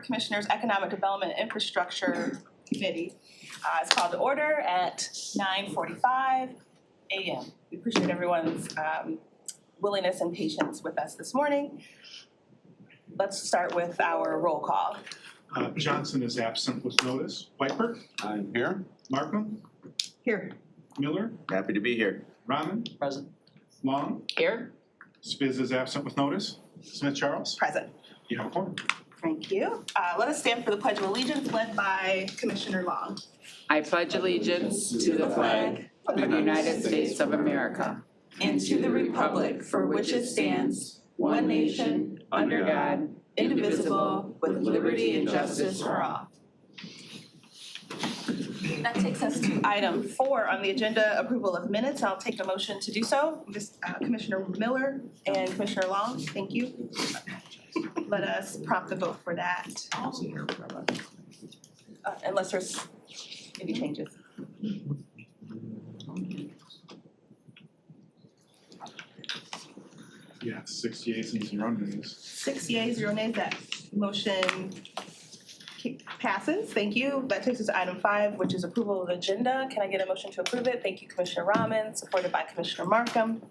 of Commissioners Economic Development and Infrastructure Committee is called to order at 9:45 a.m. We appreciate everyone's willingness and patience with us this morning. Let's start with our roll call. Johnson is absent with notice. Piper? I'm here. Markham? Here. Miller? Happy to be here. Rahman? Present. Long? Here. Spiz is absent with notice. Smith Charles? Present. You have a quorum. Thank you. Let us stand for the Pledge of Allegiance led by Commissioner Long. I pledge allegiance to the flag of the United States of America And to the republic for which it stands, one nation, under God, indivisible, with liberty and justice for all. That takes us to item 4 on the agenda, approval of minutes. I'll take a motion to do so. Commissioner Miller and Commissioner Long, thank you. Let us prompt the vote for that. Unless there's any changes. Yeah, 6 yeas and 0 nays. 6 yeas, 0 nays, that motion passes. Thank you. That takes us to item 5, which is approval of the agenda. Can I get a motion to approve it? Thank you, Commissioner Rahman, supported by Commissioner Markham.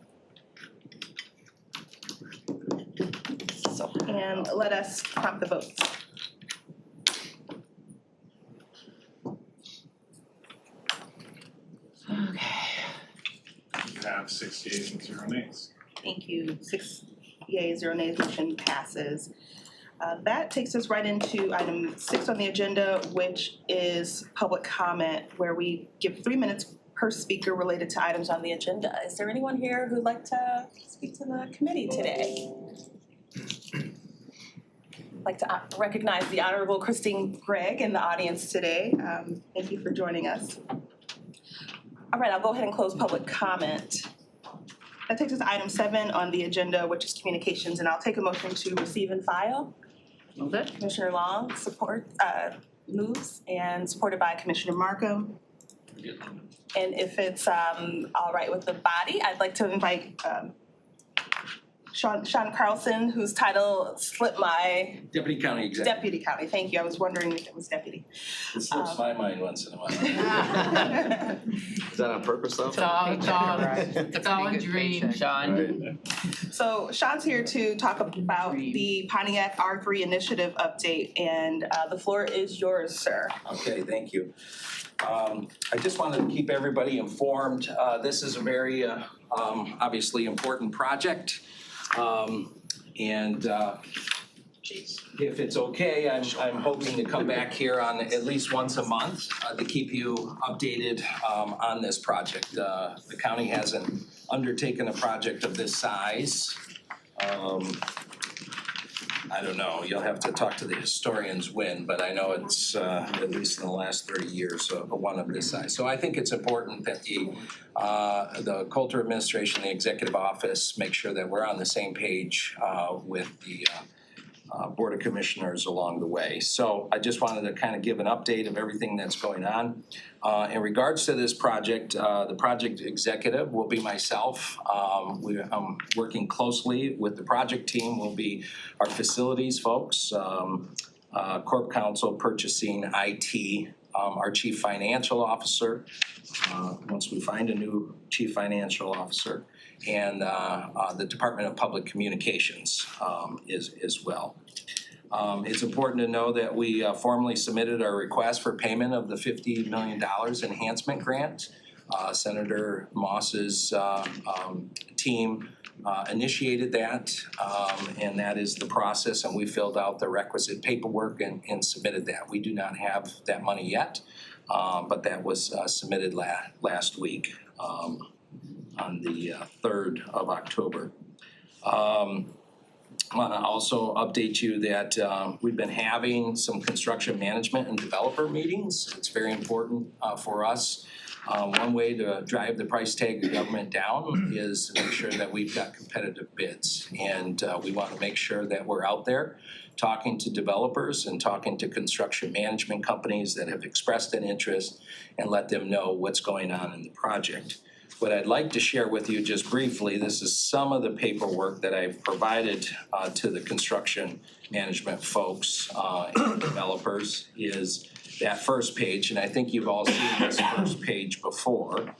And let us prompt the votes. Okay. You have 6 yeas and 0 nays. Thank you. 6 yeas, 0 nays, motion passes. That takes us right into item 6 on the agenda, which is public comment, where we give 3 minutes per speaker related to items on the agenda. Is there anyone here who'd like to speak to the committee today? I'd like to recognize the Honorable Christine Gregg in the audience today. Thank you for joining us. All right, I'll go ahead and close public comment. That takes us to item 7 on the agenda, which is communications, and I'll take a motion to receive and file. Move it. Commissioner Long moves, and supported by Commissioner Markham. And if it's all right with the body, I'd like to invite Sean Carlson, whose title slipped my Deputy County Executive. Deputy County. Thank you. I was wondering if it was deputy. It slips my mind once in a while. Is that on purpose though? It's all a dream, Sean. Right. So Sean's here to talk about the Pontiac R3 initiative update, and the floor is yours, sir. Okay, thank you. I just wanted to keep everybody informed. This is a very obviously important project. If it's okay, I'm hoping to come back here on at least once a month to keep you updated on this project. The county hasn't undertaken a project of this size. I don't know, you'll have to talk to the historians when, but I know it's at least in the last 30 years, one of this size. So I think it's important that the Coulter administration, the executive office, make sure that we're on the same page with the Board of Commissioners along the way. So I just wanted to kind of give an update of everything that's going on. In regards to this project, the project executive will be myself. I'm working closely with the project team, will be our facilities folks, Corp Counsel, purchasing, IT, our chief financial officer, once we find a new chief financial officer, and the Department of Public Communications as well. It's important to know that we formally submitted our request for payment of the $50 million enhancement grant. Senator Moss's team initiated that, and that is the process, and we filled out the requisite paperwork and submitted that. We do not have that money yet, but that was submitted last week on the 3rd of October. I want to also update you that we've been having some construction management and developer meetings. It's very important for us. One way to drive the price tag of government down is to make sure that we've got competitive bids. And we want to make sure that we're out there talking to developers and talking to construction management companies that have expressed an interest and let them know what's going on in the project. What I'd like to share with you just briefly, this is some of the paperwork that I've provided to the construction management folks developers is that first page, and I think you've all seen this first page before.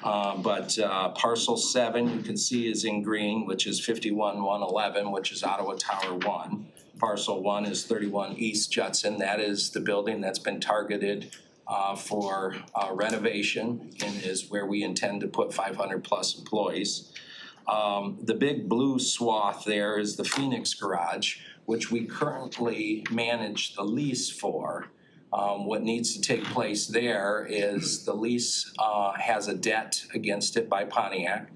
But parcel 7, you can see is in green, which is 51-111, which is Ottawa Tower 1. Parcel 1 is 31 East Judson. That is the building that's been targeted for renovation and is where we intend to put 500+ employees. The big blue swath there is the Phoenix Garage, which we currently manage the lease for. What needs to take place there is the lease has a debt against it by Pontiac.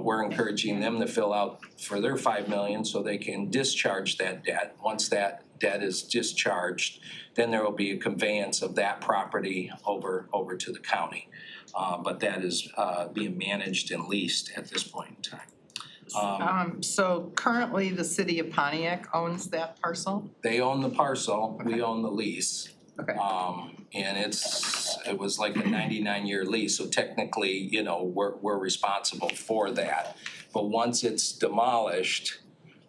We're encouraging them to fill out for their $5 million so they can discharge that debt. Once that debt is discharged, then there will be a conveyance of that property over to the county. But that is being managed and leased at this point in time. So currently the city of Pontiac owns that parcel? They own the parcel, we own the lease. Okay. And it was like a 99-year lease, so technically, you know, we're responsible for that. But once it's demolished,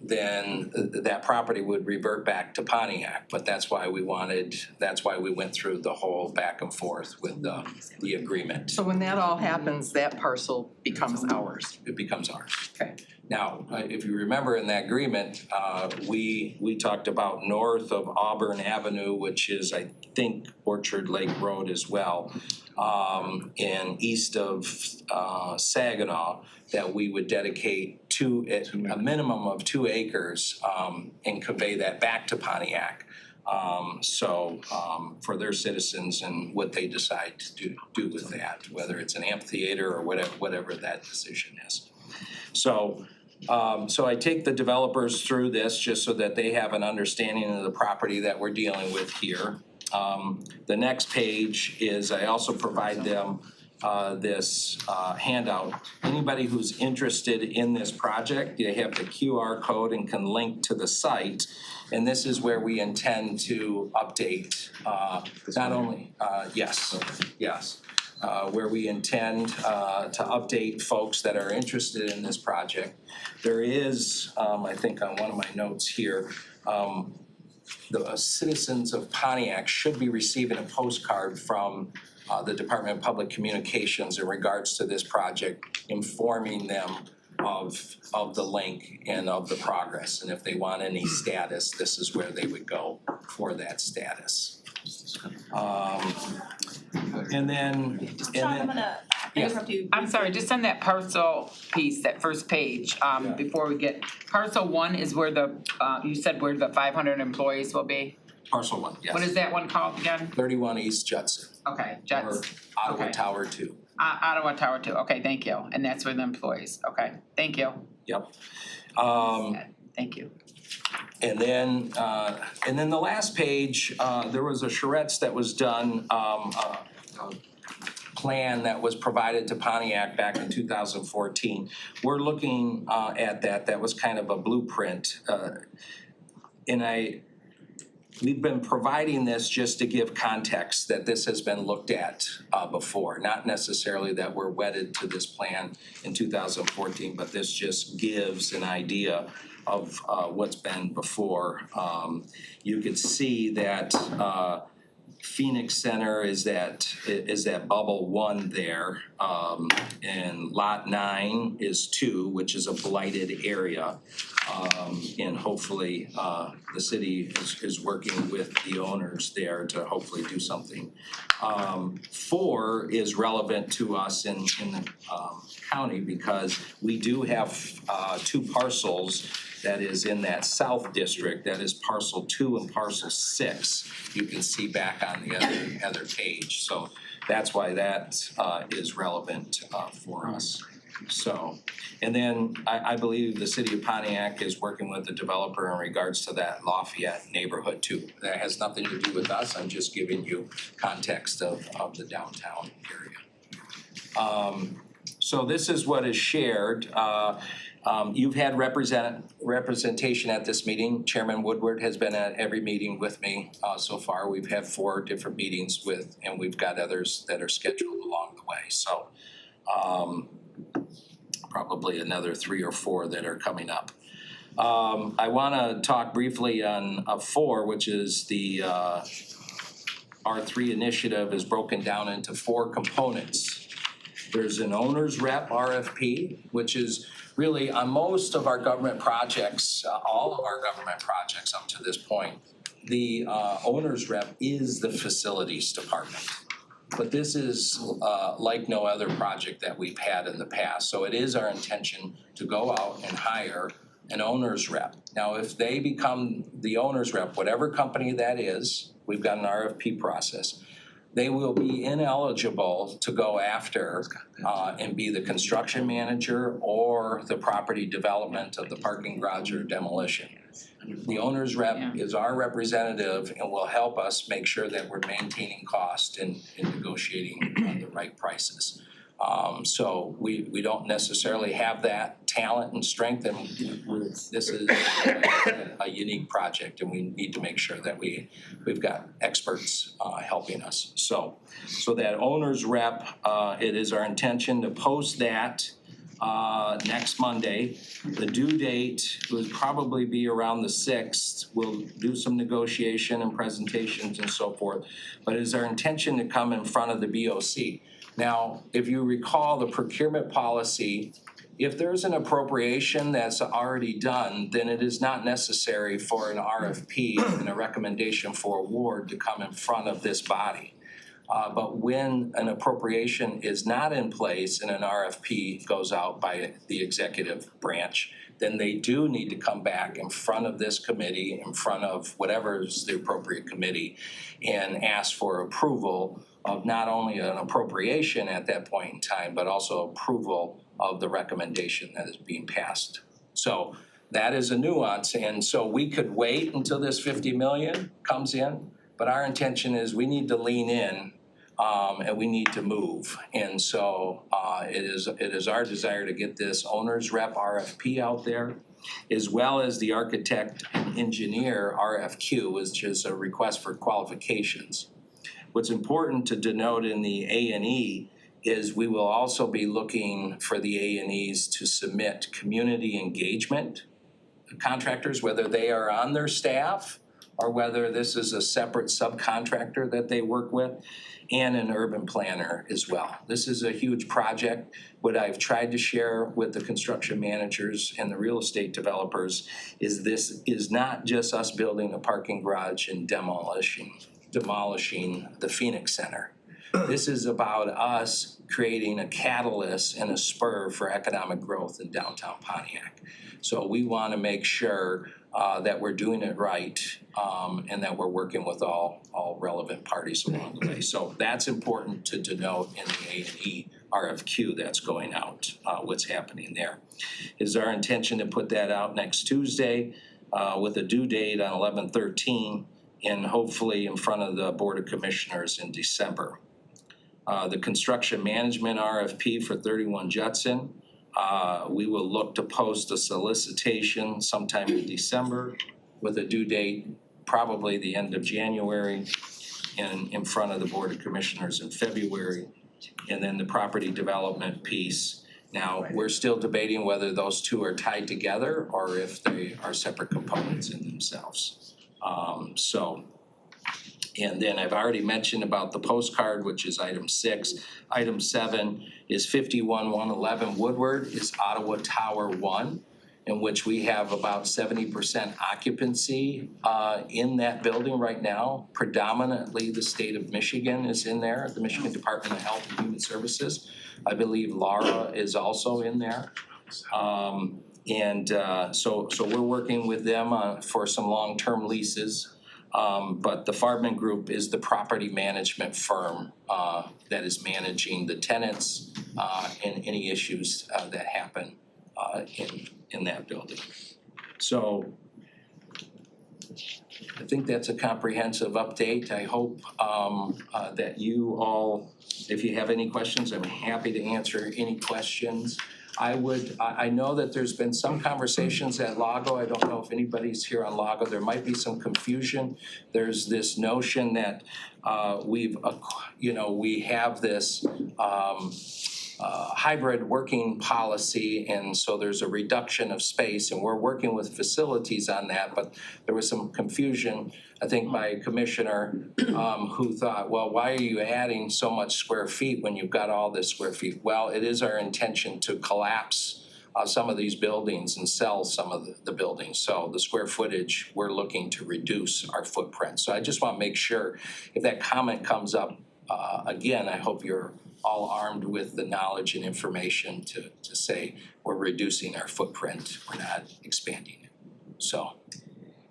then that property would revert back to Pontiac. But that's why we went through the whole back and forth with the agreement. So when that all happens, that parcel becomes ours? It becomes ours. Okay. Now, if you remember in that agreement, we talked about north of Auburn Avenue, which is, I think, Orchard Lake Road as well, and east of Saginaw, that we would dedicate a minimum of 2 acres and convey that back to Pontiac. For their citizens and what they decide to do with that, whether it's an amphitheater or whatever that decision is. So I take the developers through this just so that they have an understanding of the property that we're dealing with here. The next page is I also provide them this handout. Anybody who's interested in this project, they have the QR code and can link to the site. And this is where we intend to update not only, yes, where we intend to update folks that are interested in this project. There is, I think on one of my notes here, the citizens of Pontiac should be receiving a postcard from the Department of Public Communications in regards to this project, informing them of the link and of the progress. And if they want any status, this is where they would go for that status. Sean, I'm gonna interrupt you. I'm sorry, just on that parcel piece, that first page, before we get, parcel 1 is where the, you said where the 500 employees will be? Parcel 1, yes. What is that one called again? 31 East Judson. Okay, Or Jets, Ottawa okay. Tower 2. Ottawa Tower 2, okay, thank you, and that's where the employees, okay, thank you. Yep. Thank you. And then the last page, there was a charrettes that was done, a plan that was provided to Pontiac back in 2014. We're looking at that was kind of a blueprint. We've been providing this just to give context that this has been looked at before, not necessarily that we're wedded to this plan in 2014, but this just gives an idea of what's been before. You could see that Phoenix Center is that bubble 1 there, and lot 9 is 2, which is a blighted area. And hopefully the city is working with the owners there to hopefully do something. 4 is relevant to us in the county because we do have 2 parcels that is in that south district, that is parcel 2 and parcel 6. You can see back on the other page. So that's why that is relevant for us. So, and then I believe the city of Pontiac is working with the developer in regards to that Lafayette neighborhood too. That has nothing to do with us. I'm just giving you context of the downtown area. So this is what is shared. You've had representation at this meeting. Chairman Woodward has been at every meeting with me so far. We've had 4 different meetings and we've got others that are scheduled along the way. So probably another 3 or 4 that are coming up. I wanna talk briefly on 4, which is the R3 initiative is broken down into 4 components. There's an owner's rep RFP, which is really on most of our government projects, all of our government projects up to this point, the owner's rep is the facilities department. But this is like no other project that we've had in the past. So it is our intention to go out and hire an owner's rep. Now, if they become the owner's rep, whatever company that is, we've got an RFP process, they will be ineligible to go after and be the construction manager or the property development of the parking garage or demolition. The owner's rep is our representative and will help us make sure that we're maintaining cost and negotiating the right prices. So we don't necessarily have that talent and strength, and this is a unique project, and we need to make sure that we've got experts helping us. So that owner's rep, it is our intention to post that next Monday. The due date would probably be around the 6th. We'll do some negotiation and presentations and so forth, but it is our intention to come in front of the BOC. Now, if you recall the procurement policy, if there's an appropriation that's already done, then it is not necessary for an RFP and a recommendation for award to come in front of this body. But when an appropriation is not in place and an RFP goes out by the executive branch, then they do need to come back in front of this committee, in front of whatever is the appropriate committee, and ask for approval of not only an appropriation at that point in time, but also approval of the recommendation that is being passed. So that is a nuance, and so we could wait until this 50 million comes in, but our intention is we need to lean in and we need to move. And so it is our desire to get this owner's rep RFP out there, as well as the architect and engineer RFQ, which is a request for qualifications. What's important to denote in the A&E is we will also be looking for the A&Es to submit community engagement contractors, whether they are on their staff or whether this is a separate subcontractor that they work with, and an urban planner as well. This is a huge project. What I've tried to share with the construction managers and the real estate developers is this is not just us building a parking garage and demolishing the Phoenix Center. This is about us creating a catalyst and a spur for economic growth in downtown Pontiac. So we want to make sure that we're doing it right and that we're working with all relevant parties along the way. So that's important to denote in the A&E RFQ that's going out, what's happening there. It is our intention to put that out next Tuesday with a due date on 11/13 and hopefully in front of the Board of Commissioners in December. The construction management RFP for 31 Judson, we will look to post a solicitation sometime in December with a due date probably the end of January and in front of the Board of Commissioners in February. And then the property development piece. Now, we're still debating whether those two are tied together or if they are separate components in themselves. And then I've already mentioned about the postcard, which is item 6. Item 7 is 51111 Woodward is Ottawa Tower 1, in which we have about 70% occupancy in that building right now. Predominantly the state of Michigan is in there, the Michigan Department of Health and Human Services. I believe Lara is also in there. So we're working with them for some long-term leases. But the Farbman Group is the property management firm that is managing the tenants and any issues that happen in that building. So I think that's a comprehensive update. I hope that you all, if you have any questions, I'm happy to answer any questions. I know that there's been some conversations at Lago. I don't know if anybody's here on Lago. There might be some confusion. There's this notion that we have this hybrid working policy, and so there's a reduction of space, and we're working with facilities on that, but there was some confusion, I think, by a commissioner who thought, well, why are you adding so much square feet when you've got all this square feet? Well, it is our intention to collapse some of these buildings and sell some of the buildings. So the square footage, we're looking to reduce our footprint. So I just want to make sure if that comment comes up again, I hope you're all armed with the knowledge and information to say we're reducing our footprint, we're not expanding it. So.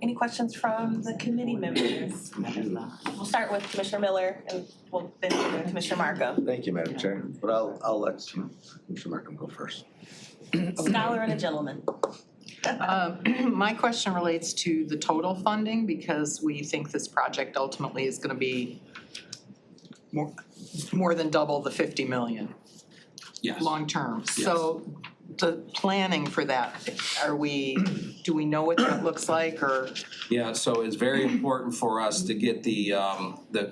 Any questions from the committee members? We'll start with Commissioner Miller and we'll then go to Commissioner Markham. Thank you, Madam Chair, but I'll let Commissioner Markham go first. Scholar and a gentleman. My question relates to the total funding because we think this project ultimately is gonna be more than double the 50 million Yes. long-term. So the planning for that, do we know what that looks like or? Yeah, so it's very important for us to get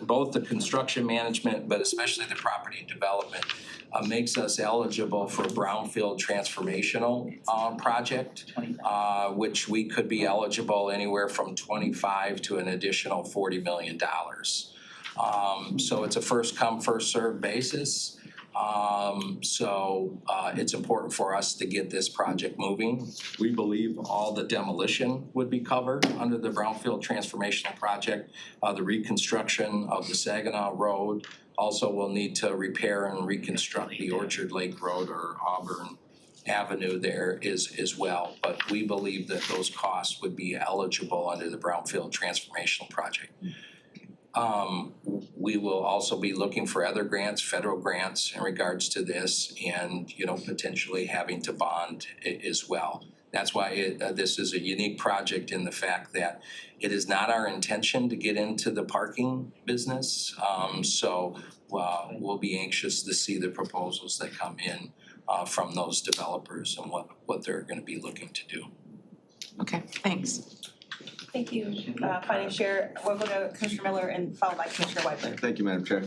both the construction management, but especially the property development, makes us eligible for a brownfield transformational project, which we could be eligible anywhere from 25 to an additional $40 million. So it's a first come, first served basis. It's important for us to get this project moving. We believe all the demolition would be covered under the brownfield transformational project. The reconstruction of the Saginaw Road. Also, we'll need to repair and reconstruct the Orchard Lake Road or Auburn Avenue there as well. But we believe that those costs would be eligible under the brownfield transformational project. We will also be looking for other grants, federal grants in regards to this and, potentially having to bond as well. That's why this is a unique project in the fact that it is not our intention to get into the parking business. We'll be anxious to see the proposals that come in from those developers and what they're gonna be looking to do. Okay, thanks. Thank you, Finance Chair. We'll go to Commissioner Miller and followed by Commissioner Weidler. Thank you, Madam Chair.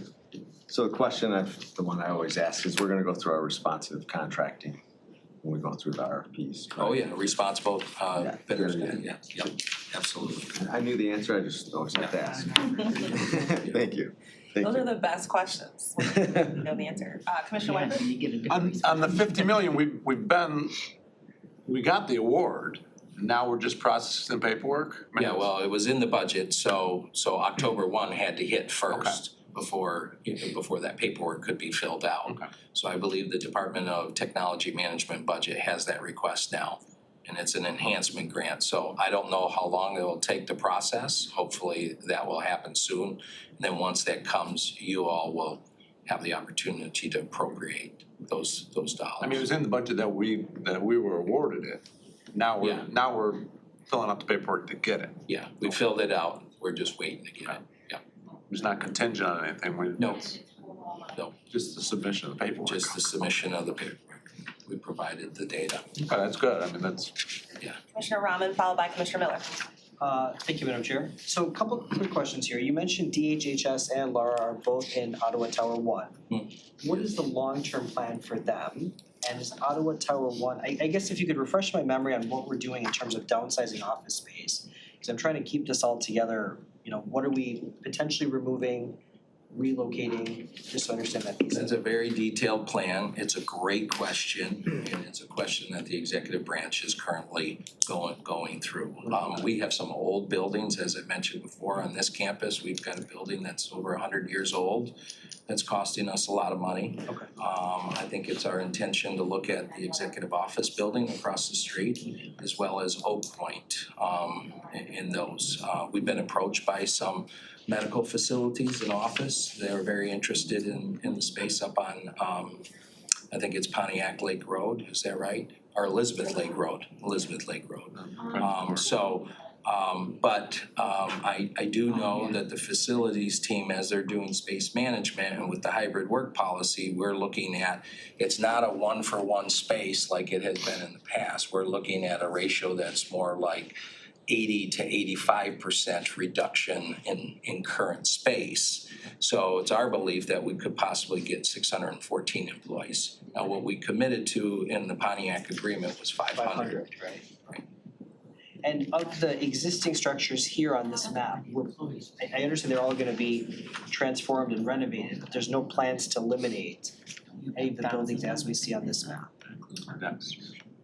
So the question, the one I always ask is, we're gonna go through our responsive contracting when we go through the RFPs. Oh, yeah, responsible bidders, Yeah. yeah, absolutely. I knew the answer, I just always have to ask. Thank you. Those are the best questions. You know the answer. Commissioner Weidler? On the 50 million, we got the award, now we're just processing the paperwork? Yeah, well, it was in the budget, so October 1 had to hit first before that paperwork could be filled out. Okay. So I believe the Department of Technology Management budget has that request now. And it's an enhancement grant, so I don't know how long it will take to process. Hopefully that will happen soon. And then once that comes, you all will have the opportunity to appropriate those dollars. I mean, it was in the budget that we were awarded it. Now we're filling out the paperwork to get it. Yeah, we filled it out, we're just waiting to get it, yeah. It's not contingent on anything, No. Just the submission of the paperwork. Just the submission of the paperwork. We provided the data. Okay, that's good, I mean, that's. Commissioner Rahman followed by Commissioner Miller. Thank you, Madam Chair. So a couple of quick questions here. You mentioned DHHS and Lara are both in Ottawa Tower 1. What is the long-term plan for them? And is Ottawa Tower 1, I guess if you could refresh my memory on what we're doing in terms of downsizing office space, because I'm trying to keep this all together, what are we potentially removing, relocating, just to understand that piece. That's a very detailed plan. It's a great question, and it's a question that the executive branch is currently going through. We have some old buildings, as I mentioned before, on this campus. We've got a building that's over 100 years old. That's costing us a lot of money. Okay. I think it's our intention to look at the executive office building across the street, as well as Oak Point in those. We've been approached by some medical facilities and office. They're very interested in the space up on, I think it's Pontiac Lake Road, is that right? Or Elizabeth Lake Road. I do know that the facilities team, as they're doing space management and with the hybrid work policy, we're looking at, it's not a 1-for-1 space like it has been in the past. We're looking at a ratio that's more like 80 to 85% reduction in current space. So it's our belief that we could possibly get 614 employees. Now, what we committed to in the Pontiac agreement was 500. right? And of the existing structures here on this map, I understand they're all gonna be transformed and renovated, but there's no plans to eliminate any of the buildings as we see on this map.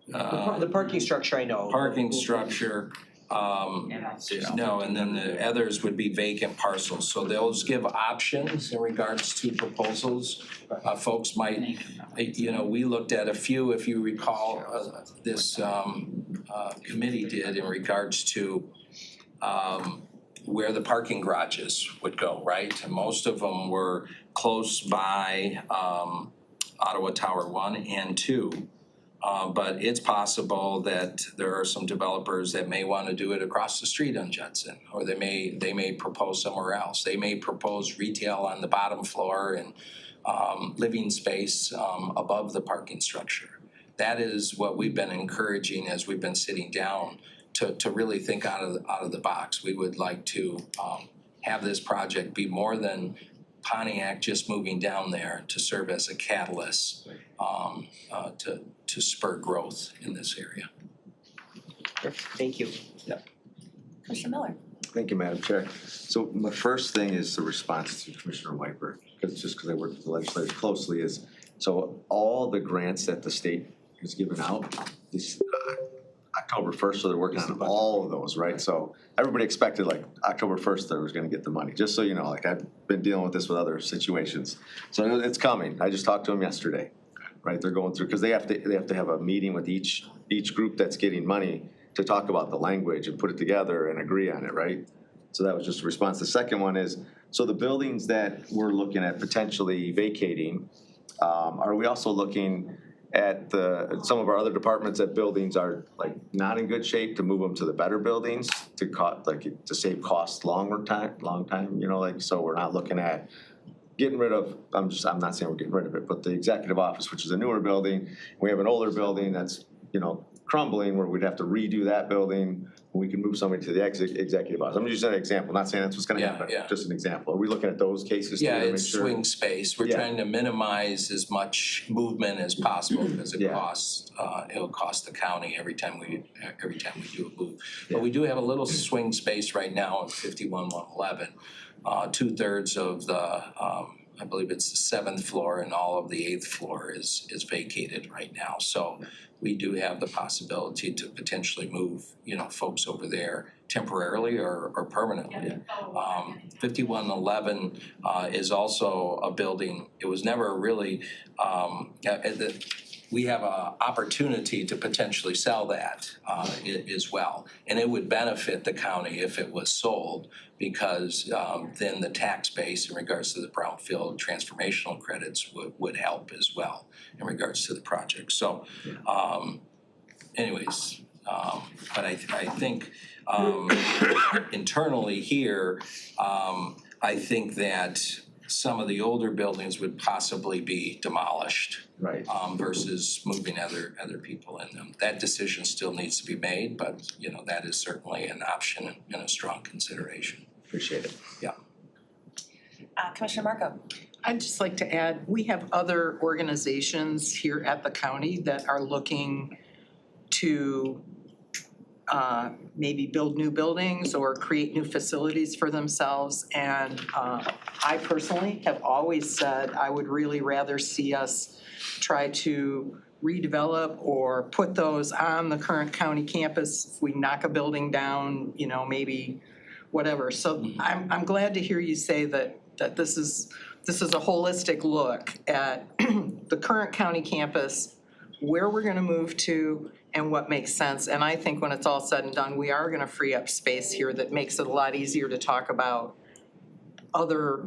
The parking structure I know. Parking structure, no, and then the others would be vacant parcels, so they'll give options in regards to proposals. Folks might, we looked at a few, if you recall, this committee did in regards to where the parking garages would go, right? And most of them were close by Ottawa Tower 1 and 2. But it's possible that there are some developers that may wanna do it across the street on Judson, or they may propose somewhere else. They may propose retail on the bottom floor and living space above the parking structure. That is what we've been encouraging as we've been sitting down to really think out of the box. We would like to have this project be more than Pontiac just moving down there to serve as a catalyst to spur growth in this area. Thank you. Commissioner Miller. Thank you, Madam Chair. So my first thing is the response to Commissioner Wiper, because I work with the legislators closely, is so all the grants that the state has given out this October 1st, so they're working on all of those, right? So everybody expected like October 1st they was gonna get the money, just so you know, like I've been dealing with this with other situations. So it's coming. I just talked to them yesterday, right? They're going through, because they have to have a meeting with each group that's getting money to talk about the language and put it together and agree on it, right? So that was just a response. The second one is, so the buildings that we're looking at potentially vacating, are we also looking at some of our other departments that buildings are like not in good shape to move them to the better buildings to save costs long time, so we're not looking at getting rid of, I'm not saying we're getting rid of it, but the executive office, which is a newer building, we have an older building that's, crumbling, where we'd have to redo that building, we can move somebody to the executive office. I'm just using an example, not saying that's what's gonna happen, Yeah. just an example. Are we looking at those cases too Yeah, to make it's sure? swing space. We're Yeah. trying to minimize as much movement as possible because it Yeah. costs, it'll cost the county every time we do a move. But we do have a little swing space right now in 51-111. 2/3 of the, I believe it's the 7th floor and all of the 8th floor is vacated right now. So we do have the possibility to potentially move, folks over there temporarily or permanently. 5111 is also a building, it was never really, we have an opportunity to potentially sell that as well. And it would benefit the county if it was sold, because then the tax base in regards to the brownfield transformational credits would help as well in regards to the project. So anyways, but I think internally here, I think that some of the older buildings would possibly be demolished. Right. Versus moving other people in them. That decision still needs to be made, but that is certainly an option and a strong consideration. Appreciate it. Yeah. Commissioner Marco. I'd just like to add, we have other organizations here at the county that are looking to maybe build new buildings or create new facilities for themselves. And I personally have always said I would really rather see us try to redevelop or put those on the current county campus. If we knock a building down, maybe whatever. So I'm glad to hear you say that this is a holistic look at the current county campus, where we're gonna move to, and what makes sense. And I think when it's all said and done, we are gonna free up space here that makes it a lot easier to talk about other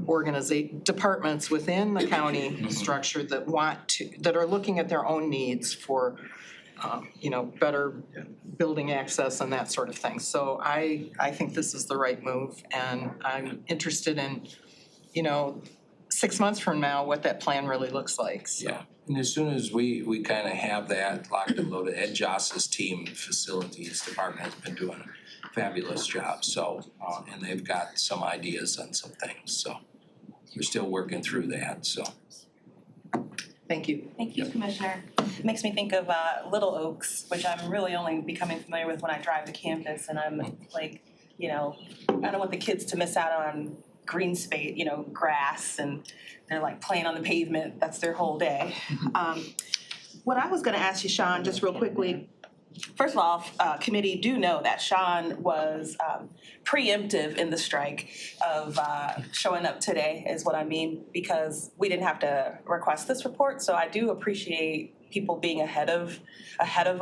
departments within the county structure that are looking at their own needs for better building access and that sort of thing. So I think this is the right move, and I'm interested in, 6 months from now, what that plan really looks like. So. Yeah, and as soon as we kind of have that locked and loaded, Ed Joss's team, facilities department has been doing a fabulous job, so, and they've got some ideas on some things, so. we're still working through that, so. Thank you. Thank you, Commissioner. Makes me think of Little Oaks, which I'm really only becoming familiar with when I drive to campus, and I'm like, you know, I don't want the kids to miss out on green space, you know, grass, and they're like playing on the pavement. That's their whole day. What I was gonna ask you, Sean, just real quickly, first of all, committee do know that Sean was preemptive in the strike of showing up today is what I mean, because we didn't have to request this report. So I do appreciate people being ahead of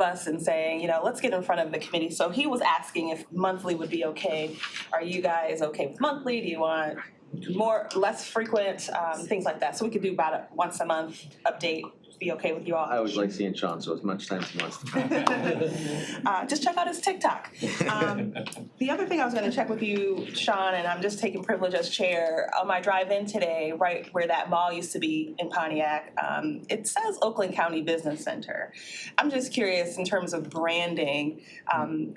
us and saying, you know, let's get in front of the committee. So he was asking if monthly would be okay. Are you guys okay with monthly? Do you want less frequent, things like that? So we could do about a once a month update. Be okay with you all? I always like seeing Sean, so as much time as he wants to. Just check out his TikTok. The other thing I was gonna check with you, Sean, and I'm just taking privilege as chair, on my drive in today, right where that mall used to be in Pontiac, it says Oakland County Business Center. I'm just curious in terms of branding,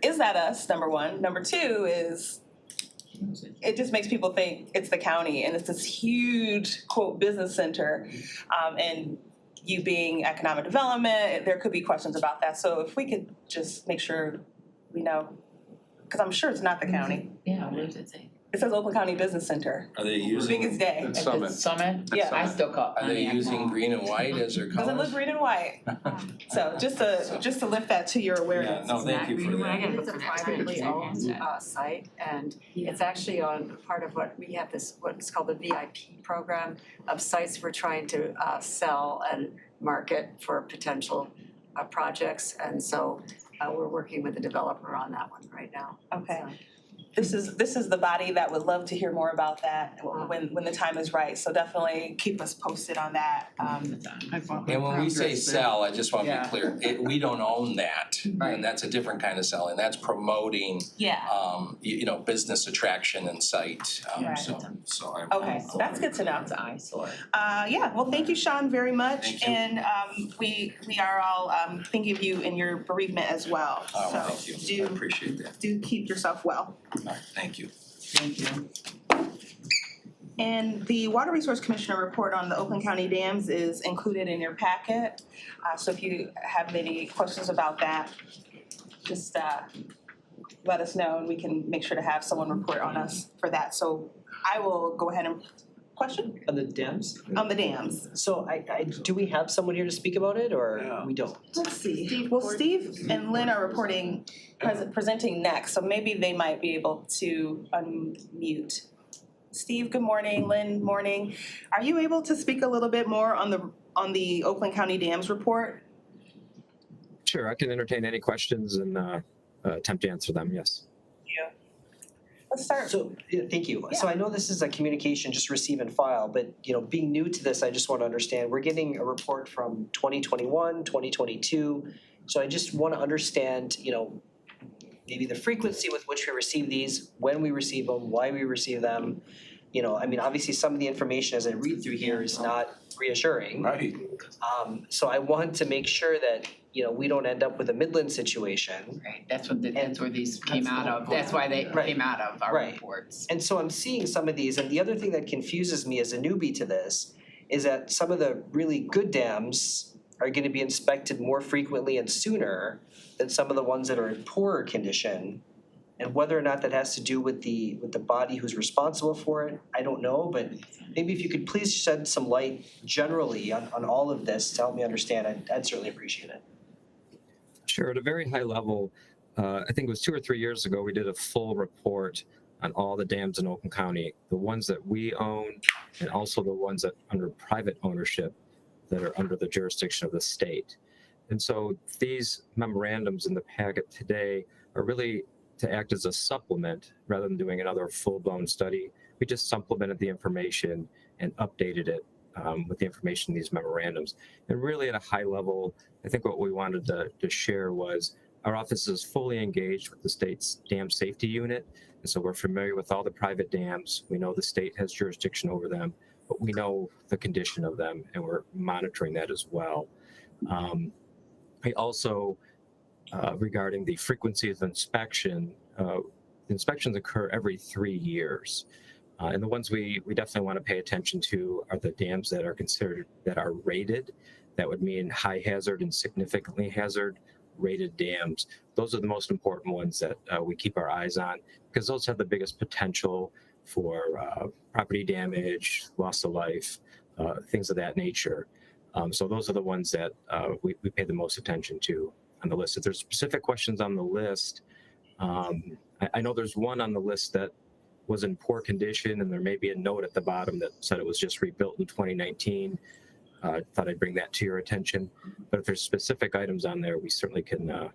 is that us, number one? Number two is, it just makes people think it's the county and it's this huge, quote, business center, and you being economic development, there could be questions about that. So if we could just make sure we know, because I'm sure it's not the county. Yeah, what does it say? It says Oakland County Business Center. Are they using, Biggest day. It's At Summit. the Summit? Yeah. I still call it are they Pontiac using Mall. green and white as their colors? Doesn't look green and white. So just to lift that to your Yeah, awareness. no, thank you for that. It's a privately owned site, and it's actually on part of what we have this, what's called the VIP program of sites we're trying to sell and market for potential projects. And so we're working with the developer on that one right now. Okay. This is the body that would love to hear more about that when the time is right. So definitely keep us posted on that. And when we say sell, I just want to be clear, we don't own that. Right. And that's a different kind of selling. That's promoting, Yeah. you know, business attraction and site. Right. So I. Okay, that's good to know. It's an eyesore. Yeah, well, thank you, Sean, very much. Thank you. And we are all thinking of you in your bereavement as well. Oh, So thank you. I appreciate that. do keep yourself well. All right, thank you. Thank you. And the Water Resource Commissioner report on the Oakland County dams is included in your packet. So if you have any questions about that, just let us know and we can make sure to have someone report on us for that. So I will go ahead and question On the dams? on the dams. So do we have someone here to speak about it, or Yeah. we don't? Let's see. Well, Steve and Lynn are presenting next, so maybe they might be able to unmute. Steve, good morning. Lynn, morning. Are you able to speak a little bit more on the Oakland County Dams report? Sure, I can entertain any questions and attempt to answer them, yes. Let's start. So, thank you. So I know this is a communication, just receive and file, but, being new to this, I just want to understand, we're getting a report from 2021, 2022. So I just want to understand, maybe the frequency with which we receive these, when we receive them, why we receive them. Obviously some of the information as I read through here is not reassuring. Right. So I want to make sure that, we don't end up with a Midland situation. Right, that's where these came out of. That's why they Right. came out of our Right. reports. And so I'm seeing some of these, and the other thing that confuses me as a newbie to this is that some of the really good dams are gonna be inspected more frequently and sooner than some of the ones that are in poorer condition. And whether or not that has to do with the body who's responsible for it, I don't know, but maybe if you could please shed some light generally on all of this to help me understand, I'd certainly appreciate it. Sure, at a very high level, I think it was 2 or 3 years ago, we did a full report on all the dams in Oakland County, the ones that we own and also the ones that under private ownership that are under the jurisdiction of the state. And so these memorandums in the packet today are really to act as a supplement rather than doing another full-blown study. We just supplemented the information and updated it with the information in these memorandums. And really at a high level, I think what we wanted to share was our office is fully engaged with the state's dam safety unit. And so we're familiar with all the private dams. We know the state has jurisdiction over them, but we know the condition of them and we're monitoring that as well. I also, regarding the frequency of inspection, inspections occur every 3 years. And the ones we definitely want to pay attention to are the dams that are considered, that are rated. That would mean high hazard and significantly hazard rated dams. Those are the most important ones that we keep our eyes on, because those have the biggest potential for property damage, loss of life, things of that nature. So those are the ones that we pay the most attention to on the list. If there's specific questions on the list, I know there's one on the list that was in poor condition, and there may be a note at the bottom that said it was just rebuilt in 2019. Thought I'd bring that to your attention. But if there's specific items on there, we certainly can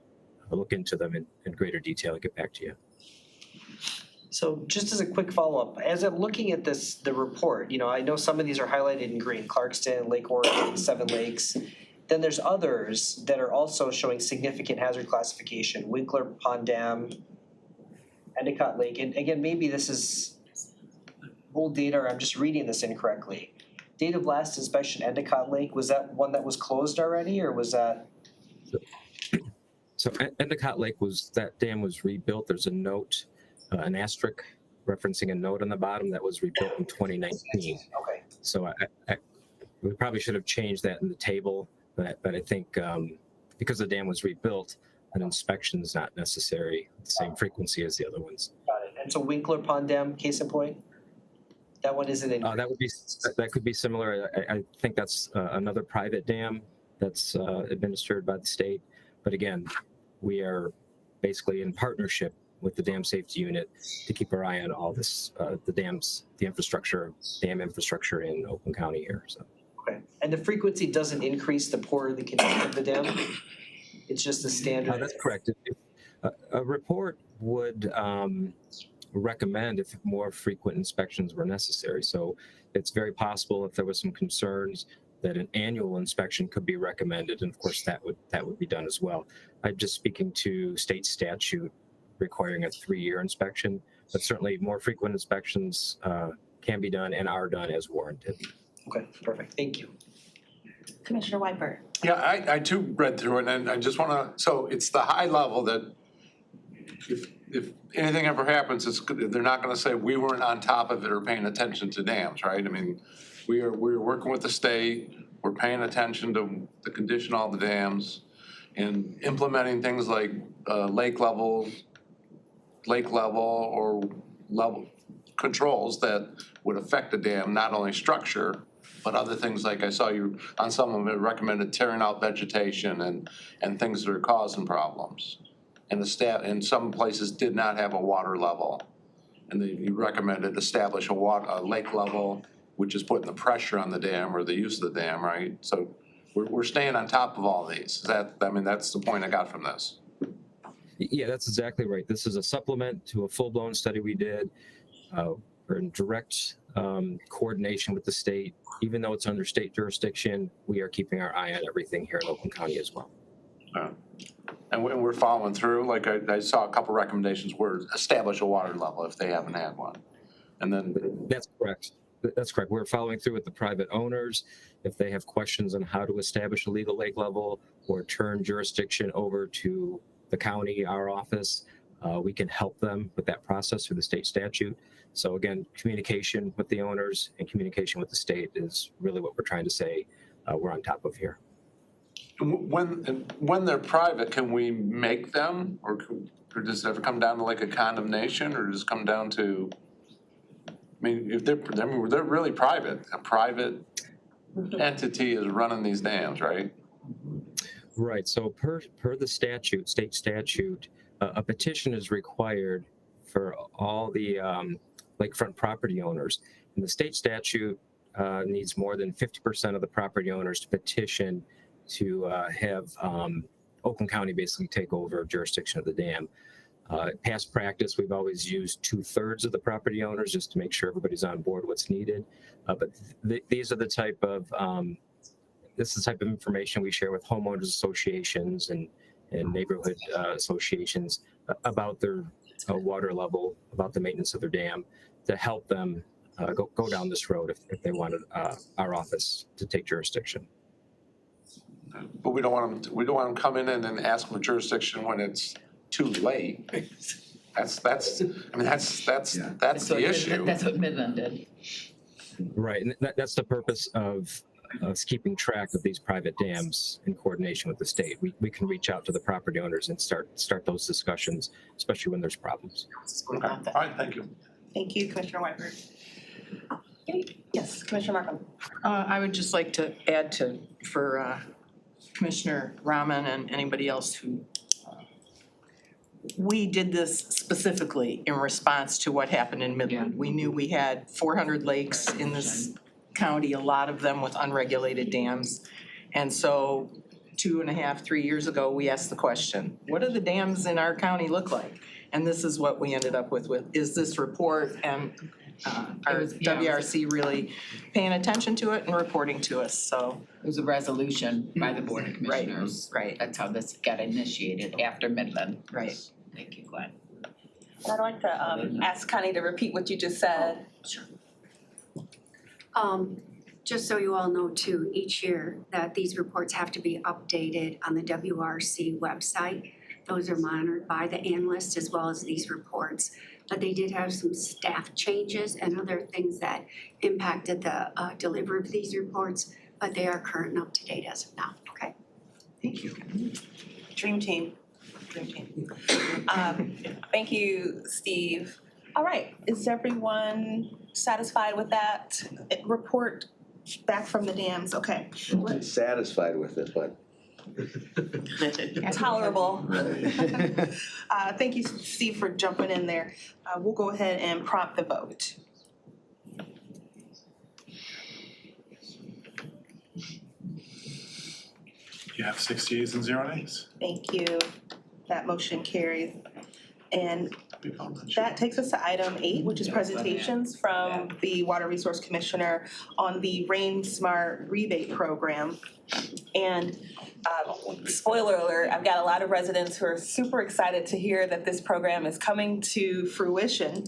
look into them in greater detail and get back to you. So just as a quick follow-up, as I'm looking at this, the report, I know some of these are highlighted in green, Clarkston, Lake Oregon, Seven Lakes. Then there's others that are also showing significant hazard classification, Winkler Pond Dam, Endicott Lake. And again, maybe this is old data or I'm just reading this incorrectly. Date of last inspection, Endicott Lake, was that one that was closed already or was that? So Endicott Lake that dam was rebuilt. There's a note, an asterisk referencing a note on the bottom that was rebuilt in 2019. Okay. So we probably should have changed that in the table, but I think because the dam was rebuilt, an inspection is not necessary at the same frequency as the other ones. Got it. And so Winkler Pond Dam, case in point? That one isn't in. That could be similar. I think that's another private dam that's administered by the state. But again, we are basically in partnership with the Dam Safety Unit to keep our eye on all this, the dams, the infrastructure, dam infrastructure in Oakland County here. So. Okay. And the frequency doesn't increase the poorer the condition of the dam? It's just the standard? That's correct. A report would recommend if more frequent inspections were necessary. So it's very possible if there was some concerns that an annual inspection could be recommended, and of course that would be done as well. I'm just speaking to state statute requiring a 3-year inspection, but certainly more frequent inspections can be done and are done as warranted. Okay, perfect. Thank you. Commissioner Whitebird. Yeah, I too read through it, and I just wanna, so it's the high level that if anything ever happens, they're not gonna say we weren't on top of it or paying attention to dams, right? I mean, we're working with the state, we're paying attention to the condition of all the dams and implementing things like lake level or level controls that would affect the dam, not only structure, but other things like I saw you on some of it recommended tearing out vegetation and things that are causing problems. And the staff in some places did not have a water level. And you recommended establish a lake level, which is putting the pressure on the dam or the use of the dam, right? So we're staying on top of all these. That's the point I got from this. Yeah, that's exactly right. This is a supplement to a full-blown study we did. We're in direct coordination with the state. Even though it's under state jurisdiction, we are keeping our eye on everything here in Oakland County as well. And we're following through. Like I saw a couple recommendations were establish a water level if they haven't had one. And then that's correct. That's correct. We're following through with the private owners. If they have questions on how to establish a legal lake level or turn jurisdiction over to the county, our office, we can help them with that process through the state statute. So again, communication with the owners and communication with the state is really what we're trying to say we're on top of here. when they're private, can we make them, or does it ever come down to like a condemnation, or does it come down to? I mean, if they're really private. A private entity is running these dams, right? Right. So per the statute, state statute, a petition is required for all the lakefront property owners. And the state statute needs more than 50% of the property owners to petition to have Oakland County basically take over jurisdiction of the dam. Past practice, we've always used 2/3 of the property owners just to make sure everybody's on board what's needed. But these are the type of this is the type of information we share with homeowners associations and neighborhood associations about their water level, about the maintenance of their dam, to help them go down this road if they wanted our office to take jurisdiction. But we don't want them to come in and then ask for jurisdiction when it's too late. That's the issue. That's what Midland did. Right, and that's the purpose of us keeping track of these private dams in coordination with the state. We can reach out to the property owners and start those discussions, especially when there's problems. Okay. All right, thank you. Thank you, Commissioner Whiteford. Yes, Commissioner Markham. I would just like to add for Commissioner Rahman and anybody else who, we did this specifically in response to what happened in Midland. We knew we had 400 lakes in this county, a lot of them with unregulated dams. And so 2.5, 3 years ago, we asked the question, what do the dams in our county look like? And this is what we ended up with is this report, and our WRC really paying attention to it and reporting to us, so. It was a resolution by the Board of Commissioners. Right. That's how this got initiated after Midland. Right. Thank you, Glenn. And I'd like to ask Connie to repeat what you just said. Just so you all know too, each year that these reports have to be updated on the WRC website. Those are monitored by the analysts as well as these reports. But they did have some staff changes and other things that impacted the delivery of these reports, but they are current and up to date as of now, okay? Thank you. Dream team. Thank you, Steve. All right, is everyone satisfied with that report back from the dams? Okay. I'm satisfied with it, but. Tolerable. Thank you, Steve, for jumping in there. We'll go ahead and prompt the vote. You have 6 yeas and 0 nays. Thank you. That motion carries. And that takes us to item 8, which is presentations from the Water Resource Commissioner on the Rain Smart rebate program. And spoiler alert, I've got a lot of residents who are super excited to hear that this program is coming to fruition.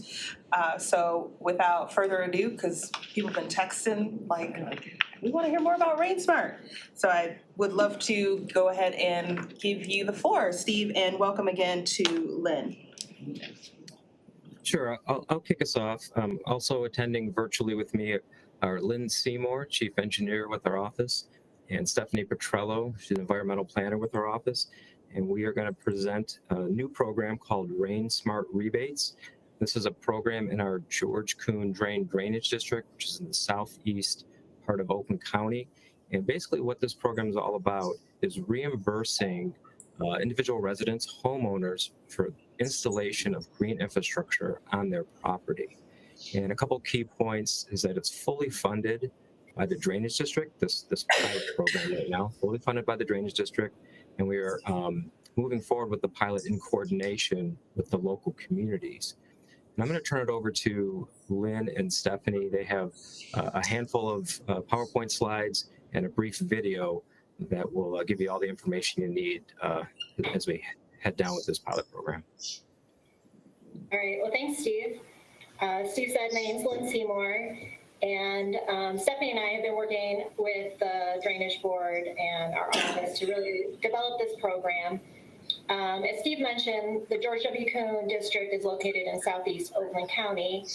So without further ado, because people have been texting like, we want to hear more about Rain Smart. So I would love to go ahead and give you the floor, Steve, and welcome again to Lynn. Sure, I'll kick us off. Also attending virtually with me are Lynn Seymour, Chief Engineer with our office, and Stephanie Petrello, she's an Environmental Planner with our office. And we are going to present a new program called Rain Smart Rebates. This is a program in our George Kuhn Drainage District, which is in the southeast part of Oakland County. And basically what this program is all about is reimbursing individual residents, homeowners, for installation of green infrastructure on their property. And a couple key points is that it's fully funded by the Drainage District, this pilot program right now, fully funded by the Drainage District. And we are moving forward with the pilot in coordination with the local communities. And I'm going to turn it over to Lynn and Stephanie. They have a handful of PowerPoint slides and a brief video that will give you all the information you need as we head down with this pilot program. All right, well, thanks, Steve. Steve said, my name's Lynn Seymour, and Stephanie and I have been working with the Drainage Board and our office to really develop this program. As Steve mentioned, the George W. Kuhn District is located in southeast Oakland County,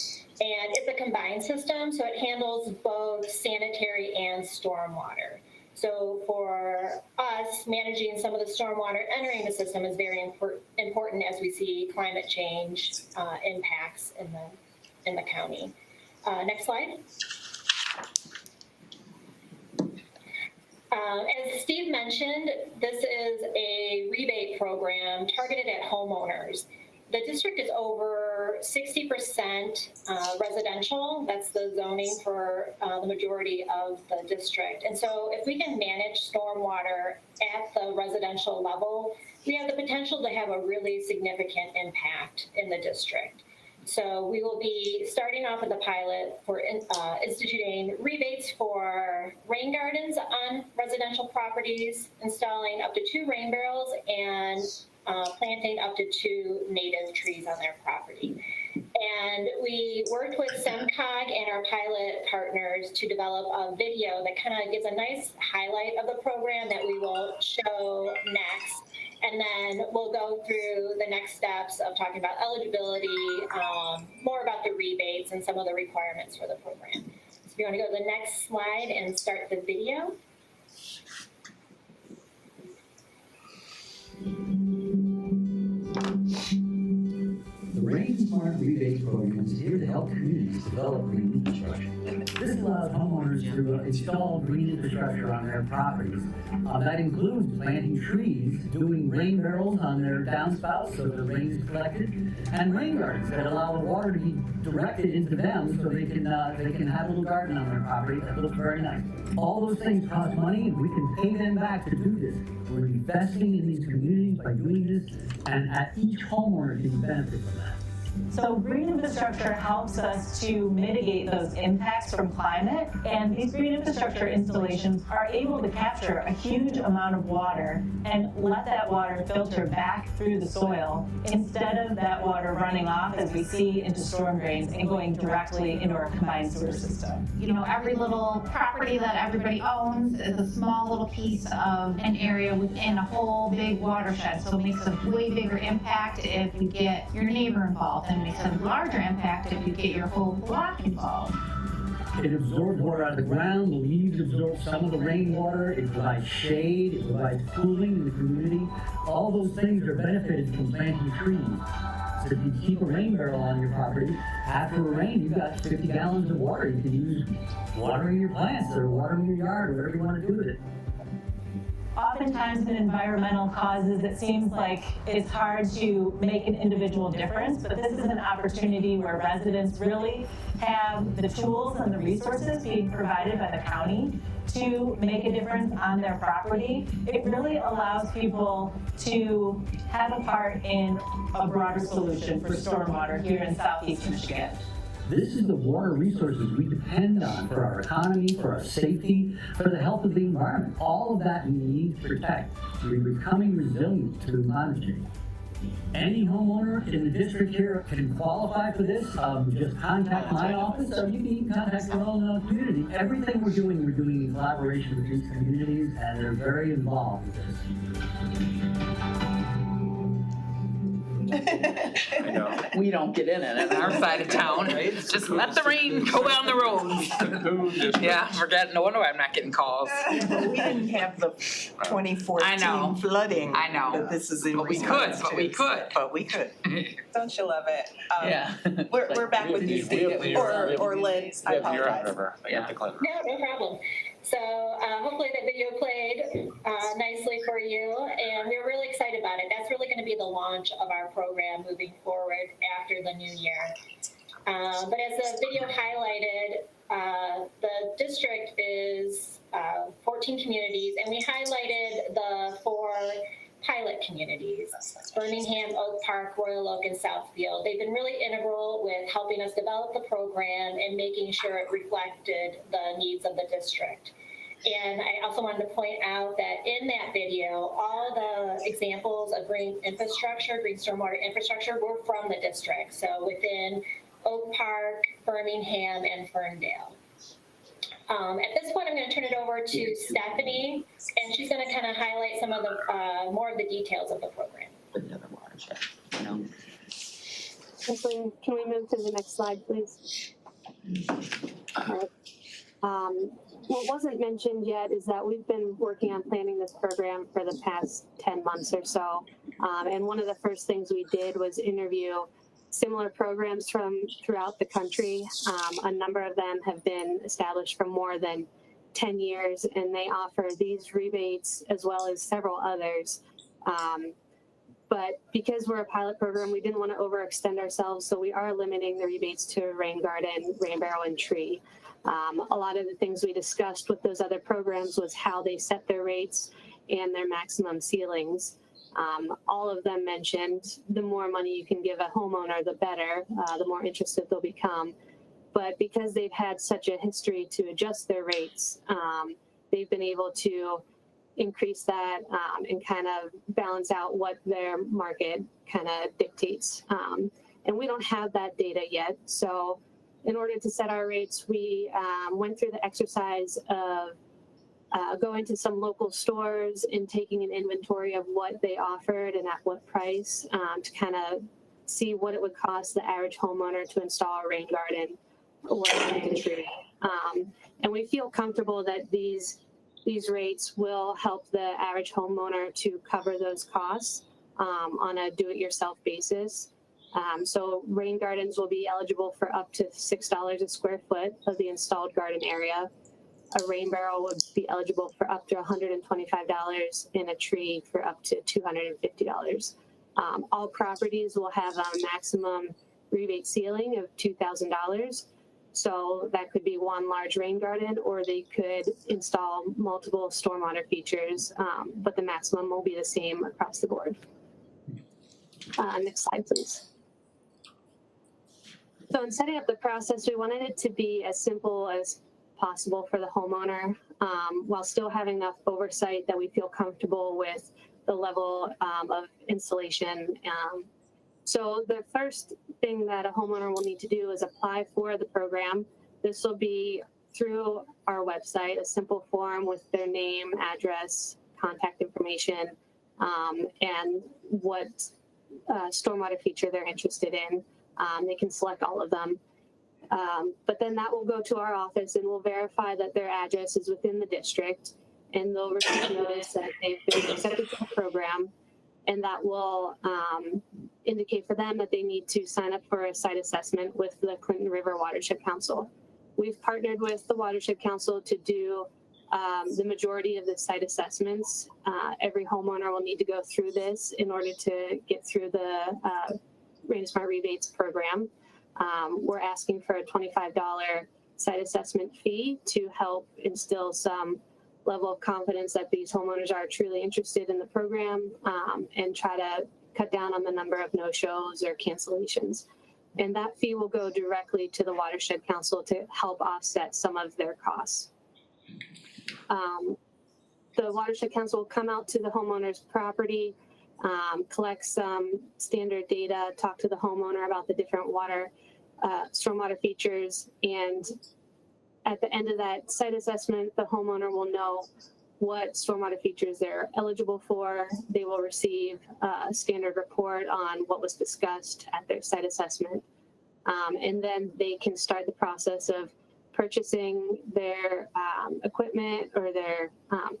and it's a combined system, so it handles both sanitary and stormwater. So for us, managing some of the stormwater entering the system is very important as we see climate change impacts in the county. Next slide. As Steve mentioned, this is a rebate program targeted at homeowners. The district is over 60% residential. That's the zoning for the majority of the district. And so if we can manage stormwater at the residential level, we have the potential to have a really significant impact in the district. So we will be starting off with a pilot for instituting rebates for rain gardens on residential properties, installing up to 2 rain barrels, and planting up to 2 native trees on their property. And we worked with SEMCOG and our pilot partners to develop a video that kind of gives a nice highlight of the program that we will show next. And then we'll go through the next steps of talking about eligibility, more about the rebates and some of the requirements for the program. So if you want to go to the next slide and start the video. The Rain Smart Rebate Program is here to help communities develop green infrastructure. This allows homeowners to install green infrastructure on their properties. That includes planting trees, doing rain barrels on their downspouts so the rain is collected, and rain gardens that allow the water to be directed into them so they can have a little garden on their property that looks very nice. All those things cost money, and we can pay them back to do this. We're investing in these communities by doing this, and each homeowner can benefit from that. So green infrastructure helps us to mitigate those impacts from climate, and these green infrastructure installations are able to capture a huge amount of water and let that water filter back through the soil instead of that water running off, as we see, into storm drains and going directly into our combined sewer system. You know, every little property that everybody owns is a small little piece of an area within a whole big watershed, so it makes a way bigger impact if you get your neighbor involved, and makes a larger impact if you get your whole block involved. It absorbs water out of the ground, the leaves absorb some of the rainwater, it provides shade, it provides cooling in the community. All those things are benefited from planting trees. So if you keep a rain barrel on your property, after a rain, you've got 50 gallons of water you can use watering your plants or watering your yard, or whatever you want to do with it. Oftentimes in environmental causes, it seems like it's hard to make an individual difference, but this is an opportunity where residents really have the tools and the resources being provided by the county to make a difference on their property. It really allows people to have a part in a broader solution for stormwater here in Southeast Michigan. This is the water resources we depend on for our economy, for our safety, for the health of the environment. All of that we need to protect. We're becoming resilient to climate change. Any homeowner in the district here can qualify for this. Just contact my office, or you can even contact your own community. Everything we're doing in collaboration with these communities, and they're very involved with this. I know. We don't get in it on our side of town. Just let the rain go down the road. Yeah, forget. No wonder I'm not getting calls. But we didn't have the 2014 flooding. I know. That this is in But we response could. to. But we could. Don't you love it? Yeah. We're back with you, Steve, or Lynn, I apologize. Yeah. No problem. So hopefully that video played nicely for you, and we're really excited about it. That's really going to be the launch of our program moving forward after the new year. But as the video highlighted, the district is 14 communities, and we highlighted the 4 pilot communities: Birmingham, Oak Park, Royal Oak, and Southfield. They've been really integral with helping us develop the program and making sure it reflected the needs of the district. And I also wanted to point out that in that video, all the examples of green infrastructure, green stormwater infrastructure, were from the district. So within Oak Park, Birmingham, and Ferndale. At this point, I'm going to turn it over to Stephanie, and she's going to kind of highlight some of the more of the details of the program. Kathleen, can we move to the next slide, please? What wasn't mentioned yet is that we've been working on planning this program for the past 10 months or so. And one of the first things we did was interview similar programs from throughout the country. A number of them have been established for more than 10 years, and they offer these rebates as well as several others. But because we're a pilot program, we didn't want to overextend ourselves, so we are limiting the rebates to rain garden, rain barrel, and tree. A lot of the things we discussed with those other programs was how they set their rates and their maximum ceilings. All of them mentioned the more money you can give a homeowner, the better, the more interested they'll become. But because they've had such a history to adjust their rates, they've been able to increase that and kind of balance out what their market kind of dictates. And we don't have that data yet. So in order to set our rates, we went through the exercise of go into some local stores and taking an inventory of what they offered and at what price to kind of see what it would cost the average homeowner to install a rain garden or plant a tree. And we feel comfortable that these rates will help the average homeowner to cover those costs on a do-it-yourself basis. So rain gardens will be eligible for up to $6 a square foot of the installed garden area. A rain barrel would be eligible for up to $125 and a tree for up to $250. All properties will have a maximum rebate ceiling of $2,000. So that could be one large rain garden, or they could install multiple stormwater features, but the maximum will be the same across the board. Next slide, please. So in setting up the process, we wanted it to be as simple as possible for the homeowner, while still having enough oversight that we feel comfortable with the level of installation. So the first thing that a homeowner will need to do is apply for the program. This will be through our website, a simple form with their name, address, contact information, and what stormwater feature they're interested in. They can select all of them. But then that will go to our office and we'll verify that their address is within the district, and they'll receive notice that they've been accepted to the program, and that will indicate for them that they need to sign up for a site assessment with the Clinton River Watershed Council. We've partnered with the Watershed Council to do the majority of the site assessments. Every homeowner will need to go through this in order to get through the Rain Smart Rebates program. We're asking for a $25 site assessment fee to help instill some level of confidence that these homeowners are truly interested in the program, and try to cut down on the number of no-shows or cancellations. And that fee will go directly to the Watershed Council to help offset some of their costs. The Watershed Council will come out to the homeowner's property, collect some standard data, talk to the homeowner about the different stormwater features, and at the end of that site assessment, the homeowner will know what stormwater features they're eligible for. They will receive a standard report on what was discussed at their site assessment. And then they can start the process of purchasing their equipment or their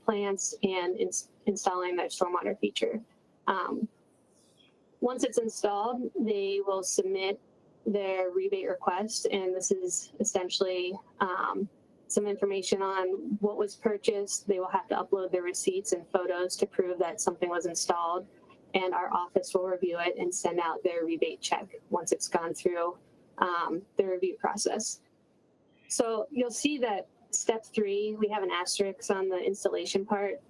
plants and installing their stormwater feature. Once it's installed, they will submit their rebate request, and this is essentially some information on what was purchased. They will have to upload their receipts and photos to prove that something was installed, and our office will review it and send out their rebate check once it's gone through the review process. So you'll see that step 3, we have an asterisk on the installation part.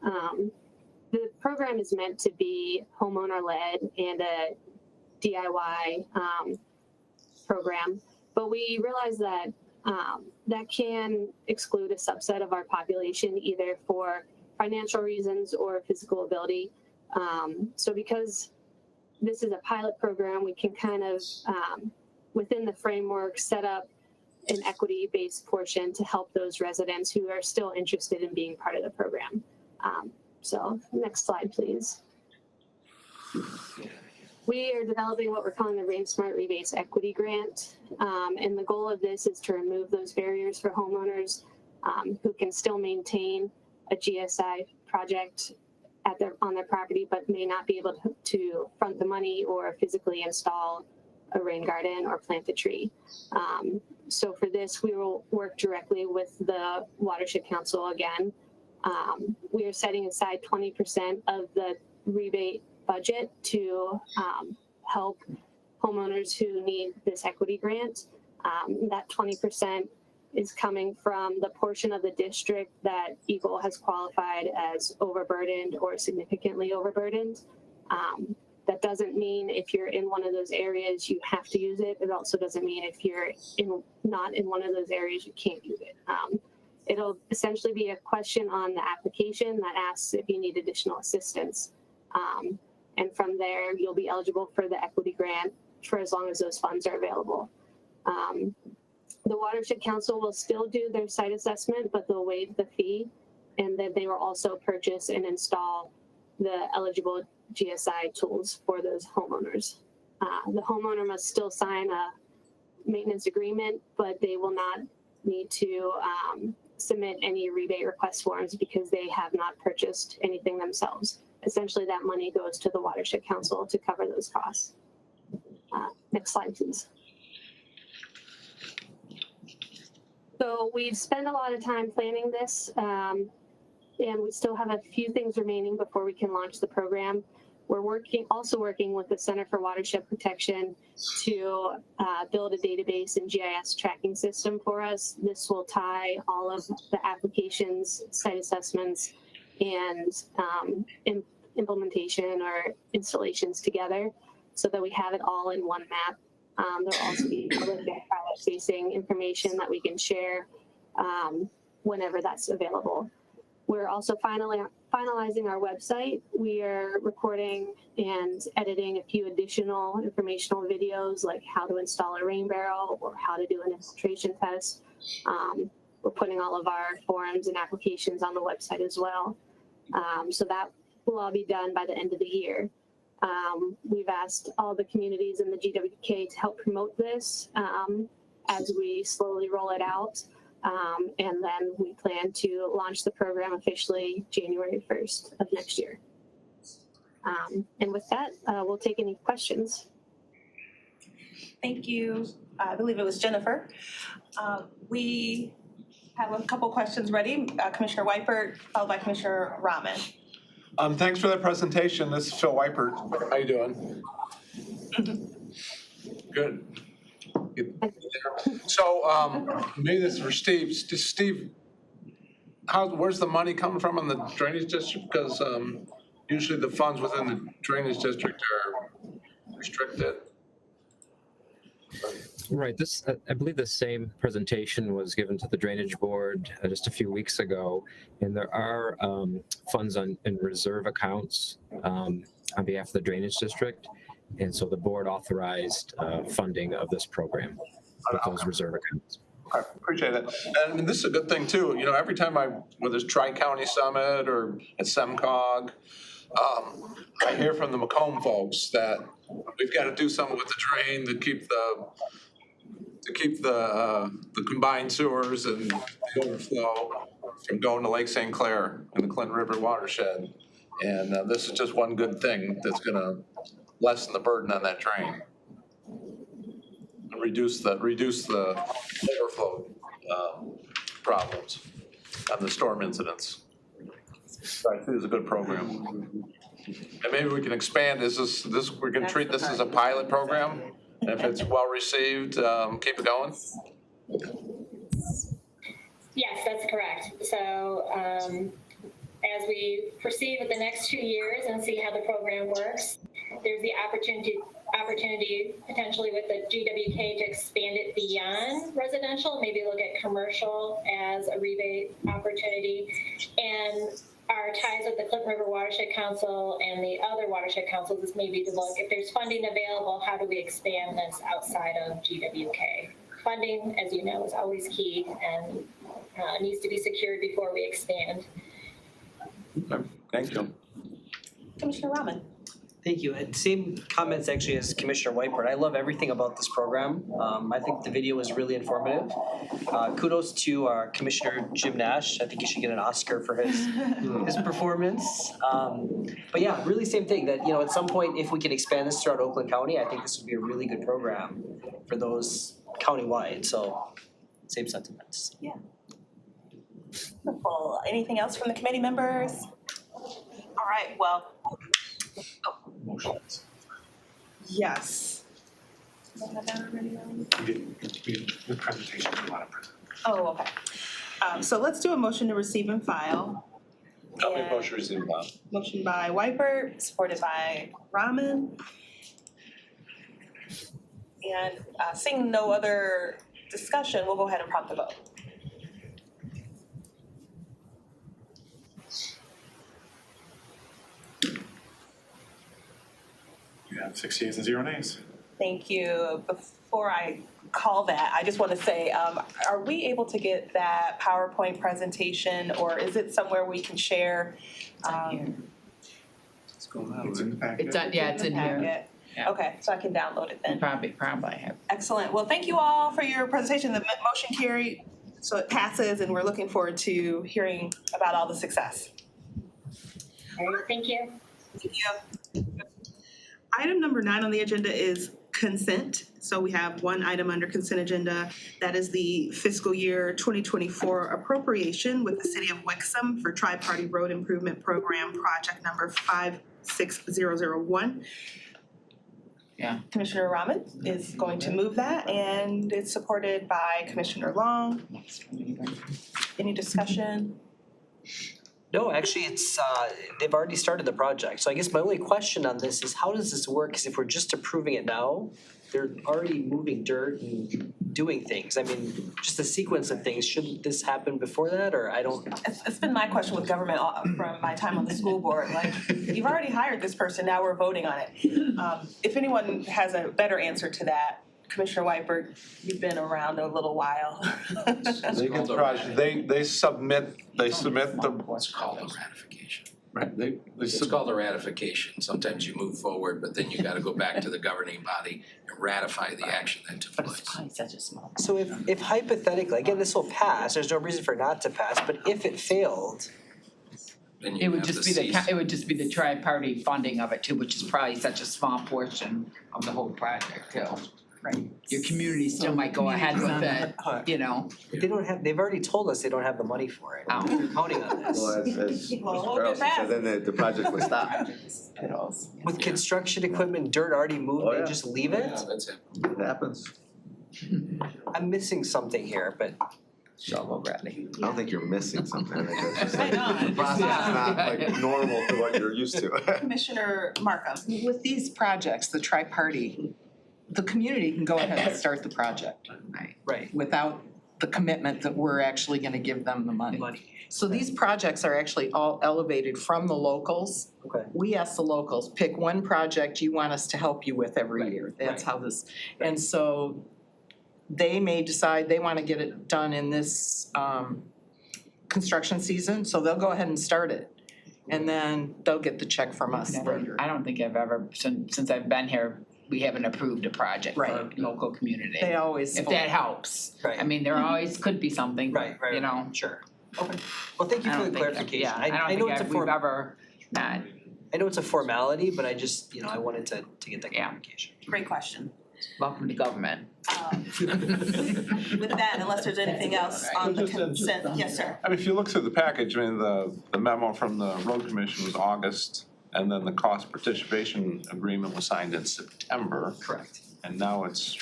The program is meant to be homeowner-led and a DIY program, but we realize that that can exclude a subset of our population, either for financial reasons or physical ability. So because this is a pilot program, we can kind of, within the framework, set up an equity-based portion to help those residents who are still interested in being part of the program. So next slide, please. We are developing what we're calling the Rain Smart Rebates Equity Grant. And the goal of this is to remove those barriers for homeowners who can still maintain a GSI project on their property, but may not be able to front the money or physically install a rain garden or plant a tree. So for this, we will work directly with the Watershed Council again. We are setting aside 20% of the rebate budget to help homeowners who need this equity grant. That 20% is coming from the portion of the district that Eagle has qualified as overburdened or significantly overburdened. That doesn't mean if you're in one of those areas you have to use it. It also doesn't mean if you're not in one of those areas you can't use it. It'll essentially be a question on the application that asks if you need additional assistance. And from there, you'll be eligible for the equity grant for as long as those funds are available. The Watershed Council will still do their site assessment, but they'll waive the fee. And then they will also purchase and install the eligible GSI tools for those homeowners. The homeowner must still sign a maintenance agreement, but they will not need to submit any rebate request forms because they have not purchased anything themselves. Essentially, that money goes to the Watershed Council to cover those costs. Next slide, please. So we've spent a lot of time planning this, and we still have a few things remaining before we can launch the program. We're also working with the Center for Watershed Protection to build a database and GIS tracking system for us. This will tie all of the applications, site assessments, and implementation or installations together so that we have it all in one map. There'll also be public and private facing information that we can share whenever that's available. We're also finalizing our website. We are recording and editing a few additional informational videos like how to install a rain barrel or how to do an infiltration test. We're putting all of our forms and applications on the website as well. So that will all be done by the end of the year. We've asked all the communities in the GWK to help promote this as we slowly roll it out. And then we plan to launch the program officially January 1st of next year. And with that, we'll take any questions. Thank you. I believe it was Jennifer. We have a couple questions ready. Commissioner Weipert, followed by Commissioner Rahman. Thanks for that presentation. This is Phil Weipert. How you doing? Good. So maybe this is for Steve. Steve, where's the money coming from in the drainage district? Because usually the funds within the drainage district are restricted. Right, I believe the same presentation was given to the Drainage Board just a few weeks ago, and there are funds in reserve accounts on behalf of the Drainage District, and so the board authorized funding of this program with those reserve accounts. I appreciate it. And I mean, this is a good thing too. You know, every time whether it's Tri-County Summit or at SEMCOG, I hear from the Macomb folks that we've got to do something with the drain to keep the combined sewers and the overflow from going to Lake St. Clair and the Clinton River watershed. And this is just one good thing that's going to lessen the burden on that drain and reduce the overflow problems and the storm incidents. So I think it's a good program. And maybe we can expand, we're gonna treat this as a pilot program? And if it's well received, keep it going? Yes, that's correct. So as we proceed with the next 2 years and see how the program works, there's the opportunity potentially with the GWK to expand it beyond residential, maybe look at commercial as a rebate opportunity. And our ties with the Clinton River Watershed Council and the other watershed councils is maybe to look, if there's funding available, how do we expand this outside of GWK? Funding, as you know, is always key and needs to be secured before we expand. Thank you. Commissioner Rahman. Thank you. And same comments actually as Commissioner Weipert. I love everything about this program. I think the video was really informative. Kudos to our Commissioner Jim Nash. I think he should get an Oscar for his performance. But yeah, really same thing that, you know, at some point, if we can expand this throughout Oakland County, I think this would be a really good program for those countywide. So same sentiments. Yeah. Wonderful. Anything else from the committee members? All right, well. Motions. Yes. We did the presentation, a lot of presentations. Oh, okay. So let's do a motion to receive and file. I'll make motion to receive and file. Motion by Weipert, supported by Rahman. And seeing no other discussion, we'll go ahead and prompt the vote. You have 6 yeas and 0 nays. Thank you. Before I call that, I just want to say, are we able to get that PowerPoint presentation, or is it somewhere we can share? It's in the packet. It's in here. Packet. Yeah. Okay, so I can download it then. Probably have. Excellent. Well, thank you all for your presentation. The motion carried, so it passes, and we're looking forward to hearing about all the success. All right, thank you. Thank you. Item number 9 on the agenda is consent. So we have one item under consent agenda. That is the fiscal year 2024 appropriation with the City of Wixom for Tri-Party Road Improvement Program, project number 56001. Yeah. Commissioner Rahman is going to move that, and it's supported by Commissioner Long. Any discussion? No, actually, it's, they've already started the project. So I guess my only question on this is how does this work? Because if we're just approving it now, they're already moving dirt and doing things. I mean, just the sequence of things, shouldn't this happen before that, or I don't? It's been my question with government from my time on the school board, like, you've already hired this person, now we're voting on it. If anyone has a better answer to that, Commissioner Whiteberg, you've been around a little while. They get project, they submit the. It's called a ratification. Right, It's called a ratification. Sometimes you move forward, but then you gotta go back to the governing body and ratify the action that took place. Such a small. So if hypothetically, again, this will pass, there's no reason for it not to pass, but if it failed, Then It you would have just to be cease. it would just be the tri-party funding of it too, which is probably such a small portion of the whole project too. Right. Your community still might go ahead with it, you know. but they don't have, they've already told us they don't have the money for it. Oh. They're counting on this. Well, as Well, Mr. we'll Carlson get said, then the project would stop. With construction equipment, dirt already moved, Oh, they yeah. just leave it? Yeah, that's it. It happens. I'm missing something here, but Shovel ready. I don't think you're missing something. I think it's just I know. the process is not like normal to what you're used to. Commissioner Markham. With these projects, the tri-party, the community can go ahead and start the project right. without the commitment that we're actually gonna give them the money. So these projects are actually all elevated from the locals. Okay. We ask the locals, pick one project you want us to help you with every year. That's how this, and so they may decide they wanna get it done in this construction season, so they'll go ahead and start it. And then they'll get the check from us later. I don't think I've ever, since I've been here, we haven't approved a project for Right. local community. They always. If that helps. Right. I mean, there always could be something, Right, right, you know. Sure. Okay. Well, thank you I for don't the think, clarification. yeah, I I don't know think it's a we've ever not, I know it's a formality, but I just, I wanted to get that Yeah. clarification. Great question. welcome to government. With that, unless there's anything else on the consent, yes, sir. I mean, if you look through the package, I mean, the memo from the road commission was August, and then the cost participation agreement was signed in September. Correct. And now it's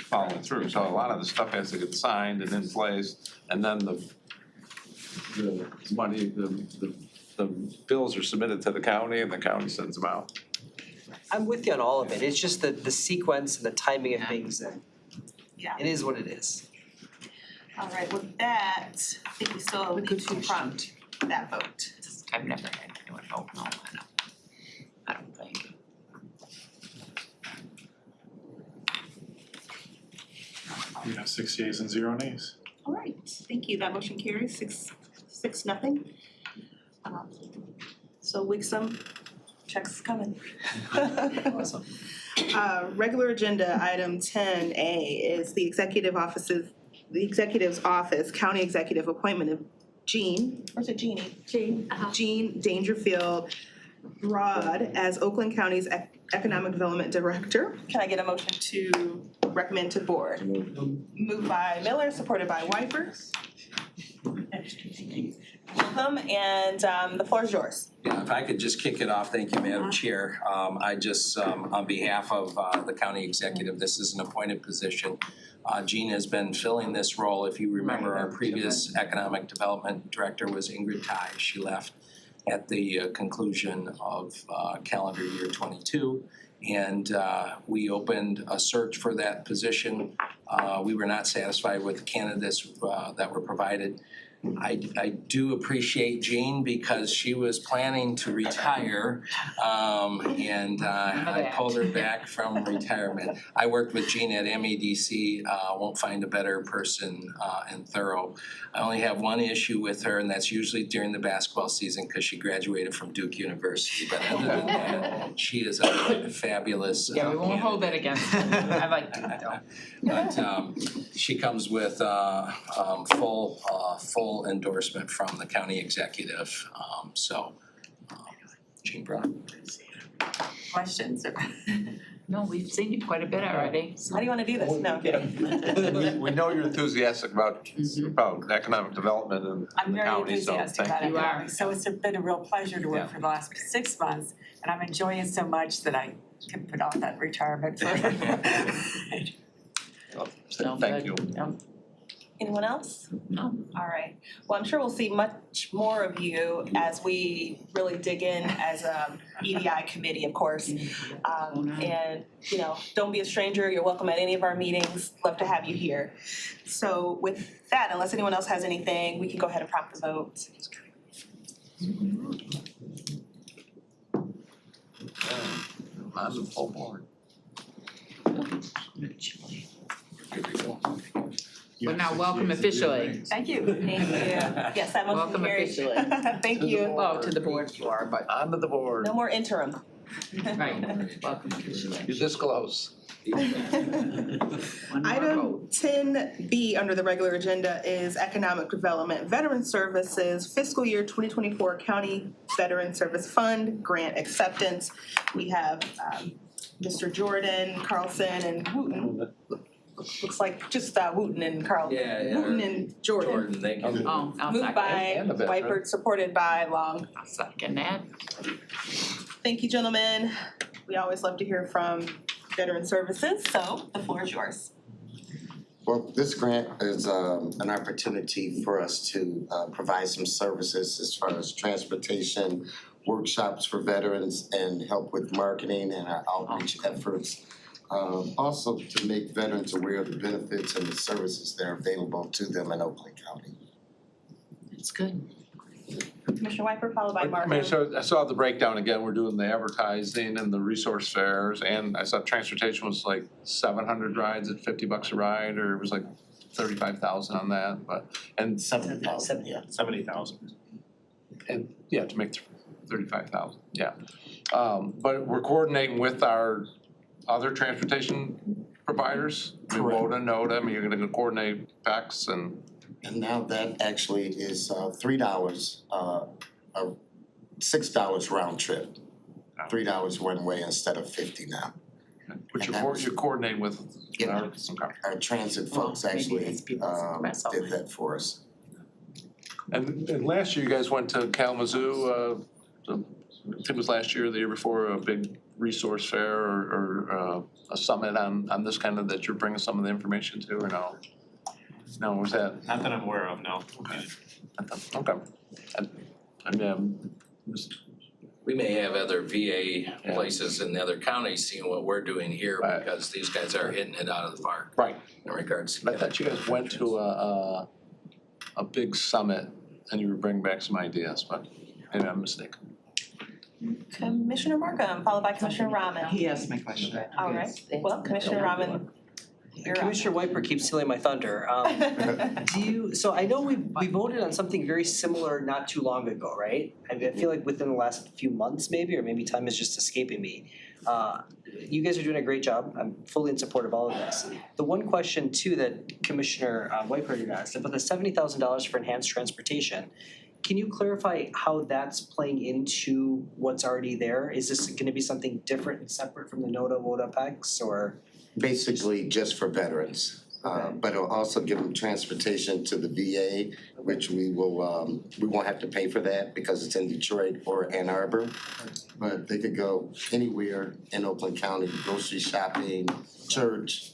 following through, so a lot of the stuff has to get signed and in place, and then the money, the bills are submitted to the county, and the county sends them out. I'm with you on all of it. It's just the sequence and the timing of things that, Yeah. it is what it is. All right, with that, I think we still need to prompt that vote. I've never had anyone vote no, I don't think. You have 6 yeas and 0 nays. All right, thank you. That motion carries 6-0. So Wixom, checks coming. Awesome. Regular agenda item 10A is the executive's office, county executive appointment of Jean, or is it Jeannie? Jean Dangerfield Broad as Oakland County's Economic Development Director. Can I get a motion to recommend to board? Moved by Miller, supported by Whiteberg. Welcome, and the floor is yours. Yeah, if I could just kick it off, thank you, Madam Chair. I just, on behalf of the county executive, this is an appointed position. Jean has been filling this role. If you remember, our previous economic development director was Ingrid Tai. She left at the conclusion of calendar year 22. And we opened a search for that position. We were not satisfied with the candidates that were provided. I do appreciate Jean because she was planning to retire, and I pulled her back from retirement. I worked with Jean at MEDC, won't find a better person, and thorough. I only have one issue with her, and that's usually during the basketball season because she graduated from Duke University. But other than that, she is a fabulous. Yeah, we won't hold that against her. I like to though. But she comes with full endorsement from the county executive. Jean Brown. Questions? No, we've seen you quite a bit already. How do you wanna do this? No, I'm kidding. We know you're enthusiastic about economic development in I'm the very county, so enthusiastic thank about you. economics, so it's been a real pleasure to work for the last 6 months, and I'm enjoying it so much that I can put off that retirement for. Thank you. Anyone else? No. All right. Well, I'm sure we'll see much more of you as we really dig in as a EDI committee, of course. And, you know, don't be a stranger. You're welcome at any of our meetings. Love to have you here. So with that, unless anyone else has anything, we can go ahead and prompt the vote. I'm the full board. But now welcome officially. Thank you. Thank you. Yes, that motion Welcome carried. officially. Thank you. Oh, to the board you are, but. Onto the board. No more interim. Right, welcome officially. You this close. Item 10B under the regular agenda is Economic Development Veteran Services Fiscal Year 2024 County Veteran Service Fund Grant Acceptance. We have Mr. Jordan, Carlson, and Wooten. Looks like just Wooten and Carlson. Yeah. Wooten and Jordan. Jordan, thank you. Oh, I'll Moved second. by And a veteran. Wypert, supported by Long. I'll second that. Thank you, gentlemen. We always love to hear from veteran services. So the floor is yours. Well, this grant is an opportunity for us to provide some services as far as transportation, workshops for veterans, and help with marketing and our outreach efforts. Also to make veterans aware of the benefits and the services that are available to them in Oakland County. It's good. Commissioner Wypert, followed by Marco. I saw the breakdown again, we're doing the advertising and the resource fairs, and I saw transportation was like 700 rides at $50 a ride, or it was like 35,000 on that, but, and 70,000, yeah. 70,000. And, yeah, to make 35,000, yeah. But we're coordinating with our other transportation providers, WODA, NODA, I mean, you're gonna coordinate PEX and. And now that actually is $3, $6 round trip. $3 one way instead of 50 now. But you're coordinating with our, Our transit folks actually did that for us. And last year you guys went to Kalamazoo, I think it was last year or the year before, a big resource fair or a summit on this kind of, that you're bringing some of the information to, or no? No, was that? Not that I'm aware of, no. Okay. We may have other VA places in the other counties seeing what we're doing here because these guys are hitting it out of the park. Right. In regards to. I thought you guys went to a big summit and you were bringing back some ideas, but maybe I'm mistaken. Commissioner Markham, followed by Commissioner Rahman. He asked my question. All right, well, Commissioner Rahman, you're up. Commissioner Wypert keeps stealing my thunder. So I know we voted on something very similar not too long ago, right? I feel like within the last few months maybe, or maybe time is just escaping me. You guys are doing a great job. I'm fully in support of all of this. The one question too that Commissioner Wypert had asked about the $70,000 for enhanced transportation. Can you clarify how that's playing into what's already there? Is this gonna be something different and separate from the NODA, WODA, PEX, or? Basically just for veterans. But it'll also give them transportation to the VA, which we won't have to pay for that because it's in Detroit or Ann Arbor. But they could go anywhere in Oakland County, grocery shopping, church,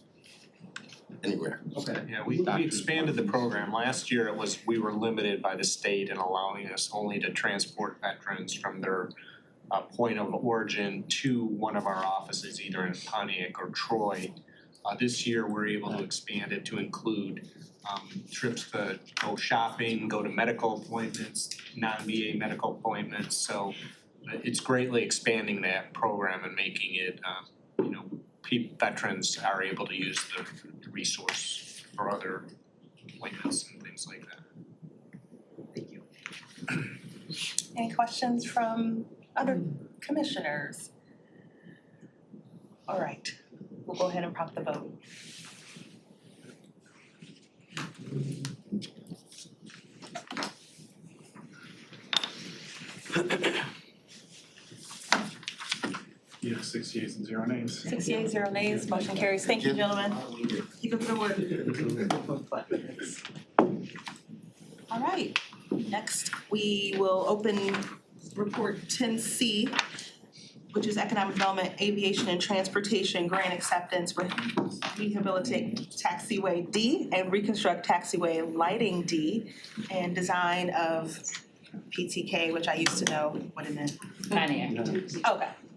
anywhere. Okay. Yeah, we expanded the program. Last year we were limited by the state in allowing us only to transport veterans from their point of origin to one of our offices, either in Pontiac or Troy. This year, we're able to expand it to include trips to go shopping, go to medical appointments, non-VA medical appointments. So it's greatly expanding that program and making it, veterans are able to use the resource for other appointments and things like that. Thank you. Any questions from other commissioners? All right, we'll go ahead and prompt the vote. You have 6 yeas and 0 nays. 6 yeas, 0 nays, motion carries. Thank you, gentlemen. Keep up the work. All right, next we will open report 10C, which is Economic Development, Aviation and Transportation Grant Acceptance, Rehabilitate Taxiway D and Reconstruct Taxiway Lighting D, and design of PTK, which I used to know what it meant. Okay,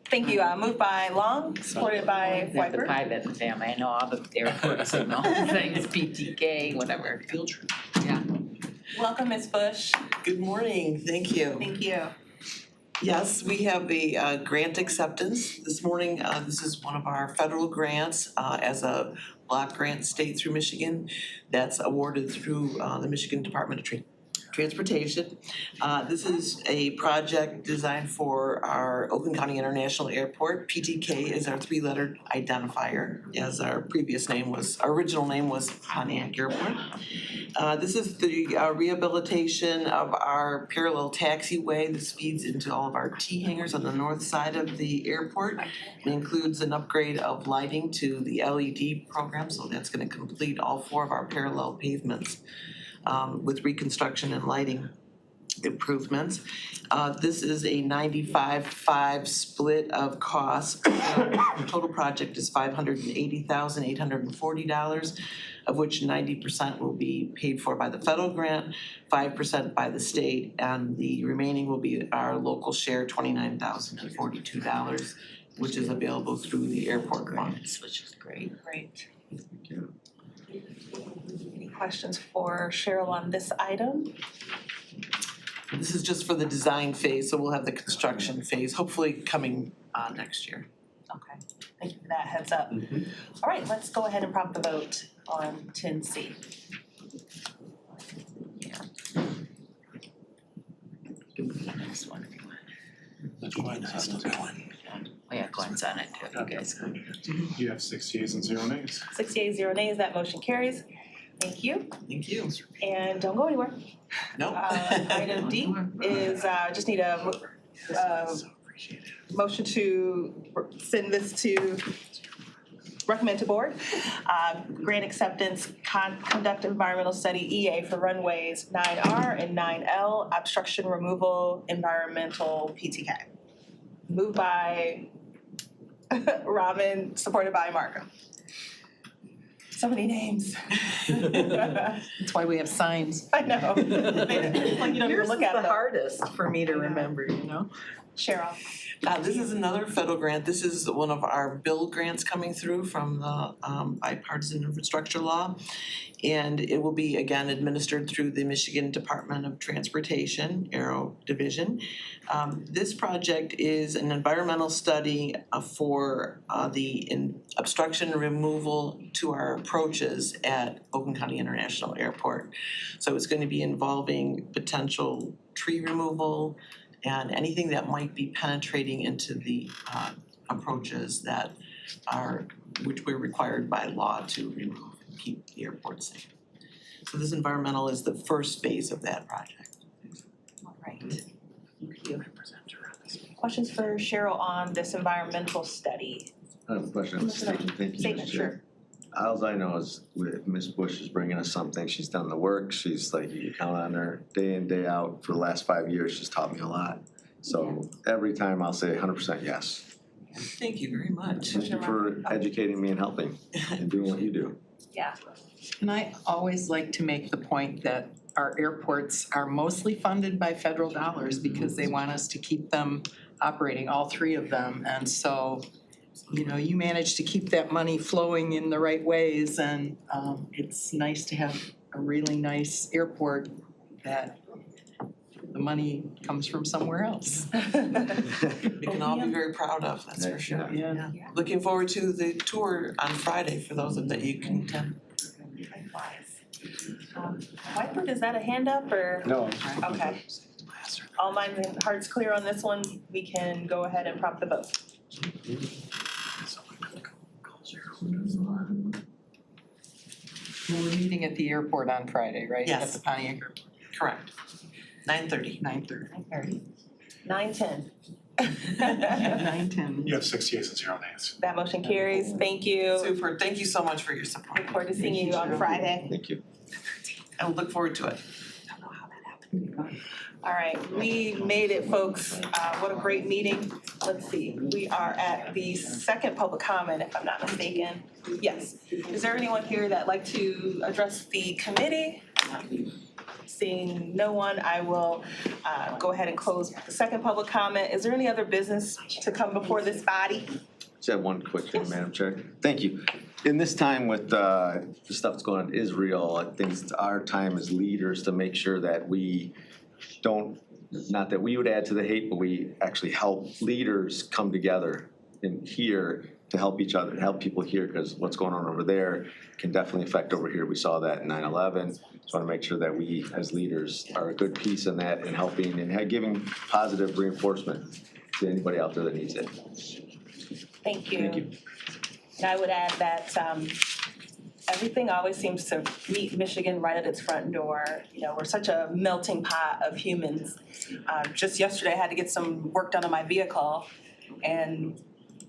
thank you. Moved by Long, supported by They have the Viper. pilot in the family, I know all the airports and all the things, PTK, whatever. Field trip. Yeah. Welcome, Ms. Bush. Good morning, thank you. Thank you. Yes, we have a grant acceptance this morning. This is one of our federal grants as a block grant state through Michigan that's awarded through the Michigan Department of Transportation. This is a project designed for our Oakland County International Airport. PTK is our 3-letter identifier, as our original name was Pontiac Airport. This is the rehabilitation of our parallel taxiway. This feeds into all of our T-hangers on the north side of the airport. It includes an upgrade of lighting to the LED program, so that's gonna complete all 4 of our parallel pavements with reconstruction and lighting improvements. This is a 95-5 split of costs. The total project is $580,840, of which 90% will be paid for by the federal grant, 5% by the state, and the remaining will be our local share, $29,042, which is available through the airport funds, which is great. Great. Any questions for Cheryl on this item? This is just for the design phase, so we'll have the construction phase, hopefully coming next year. Okay, thank you for that heads up. All right, let's go ahead and prompt the vote on 10C. This one if you want. Oh yeah, Glenn's on it too, you guys. You have 6 yeas and 0 nays. 6 yeas, 0 nays, that motion carries. Thank you. Thank you. And don't go anywhere. No. Item D is, just need a motion to send this to, recommend to board. Grant acceptance, conduct environmental study EA for runways 9R and 9L, obstruction removal, environmental PTK. Moved by Robin, supported by Markham. So many names. That's why we have signs. I know. It's like you don't even look at them. Yours is the hardest for me to remember, you know? Cheryl. This is another federal grant. This is one of our build grants coming through from the bipartisan infrastructure law. And it will be, again, administered through the Michigan Department of Transportation, Aero Division. This project is an environmental study for the obstruction removal to our approaches at Oakland County International Airport. So it's going to be involving potential tree removal and anything that might be penetrating into the approaches that which we're required by law to remove and keep the airport safe. So this environmental is the first phase of that project. All right. Thank you. Questions for Cheryl on this environmental study? I have a question on the statement, thank you, Statement, Mr. Chair. sure. All I know is with Ms. Bush is bringing us something, she's done the work, she's like, you count on her day in, day out, for the last 5 years, she's taught me a lot. So every time I'll say 100% yes. Thank you very much. Thank you for educating me and helping and doing what you do. Yeah. And I always like to make the point that our airports are mostly funded by federal dollars because they want us to keep them operating, all 3 of them. And so, you know, you manage to keep that money flowing in the right ways, and it's nice to have a really nice airport that the money comes from somewhere else. We can all be very proud of, that's for sure. Yeah. Looking forward to the tour on Friday for those that you can attend. Whiteford, is that a hand up or? No. Okay. All minds and hearts clear on this one, we can go ahead and prompt the vote. Well, we're meeting at the airport on Friday, right? Yes. At the Pontiac Airport. Correct. 9:30. 9:30. 9:10. 9:10. You have 6 yeas and 0 nays. That motion carries, thank you. Super, thank you so much for your support. Look forward to seeing you on Friday. Thank you. I look forward to it. All right, we made it, folks. What a great meeting. Let's see, we are at the second public comment, if I'm not mistaken. Yes. Is there anyone here that'd like to address the committee? Seeing no one, I will go ahead and close the second public comment. Is there any other business to come before this body? Just have one quick thing, Madam Chair. Thank you. In this time with the stuff that's going on in Israel, I think it's our time as leaders to make sure that we don't, not that we would add to the hate, but we actually help leaders come together in here to help each other, help people here, because what's going on over there can definitely affect over here. We saw that in 9/11. Just want to make sure that we as leaders are a good piece in that and helping and giving positive reinforcement to anybody out there that needs it. Thank you. Thank you. And I would add that everything always seems to meet Michigan right at its front door. You know, we're such a melting pot of humans. Just yesterday, I had to get some work done on my vehicle, and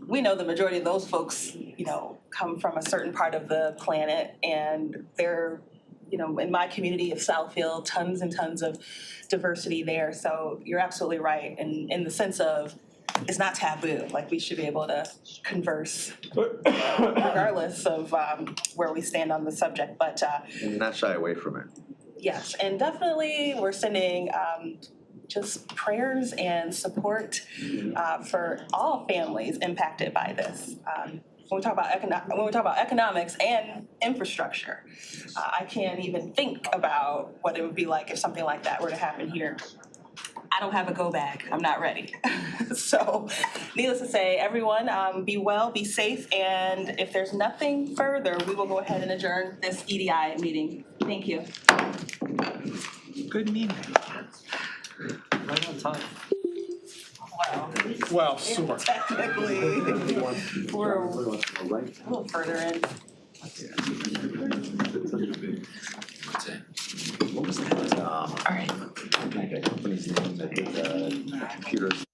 we know the majority of those folks, you know, come from a certain part of the planet, and they're, you know, in my community of Southfield, tons and tons of diversity there. So you're absolutely right, and in the sense of it's not taboo. Like, we should be able to converse regardless of where we stand on the subject. But And not shy away from it. yes, and definitely we're sending just prayers and support for all families impacted by this. When we talk about economics and infrastructure, I can't even think about what it would be like if something like that were to happen here. I don't have a go bag. I'm not ready. So, needless to say, everyone, be well, be safe, and if there's nothing further, we will go ahead and adjourn this EDI meeting. Thank you. Good meeting. Right on time. Well, sort of. Technically, we're a little further in. What was that? All right. Company's name that did computers.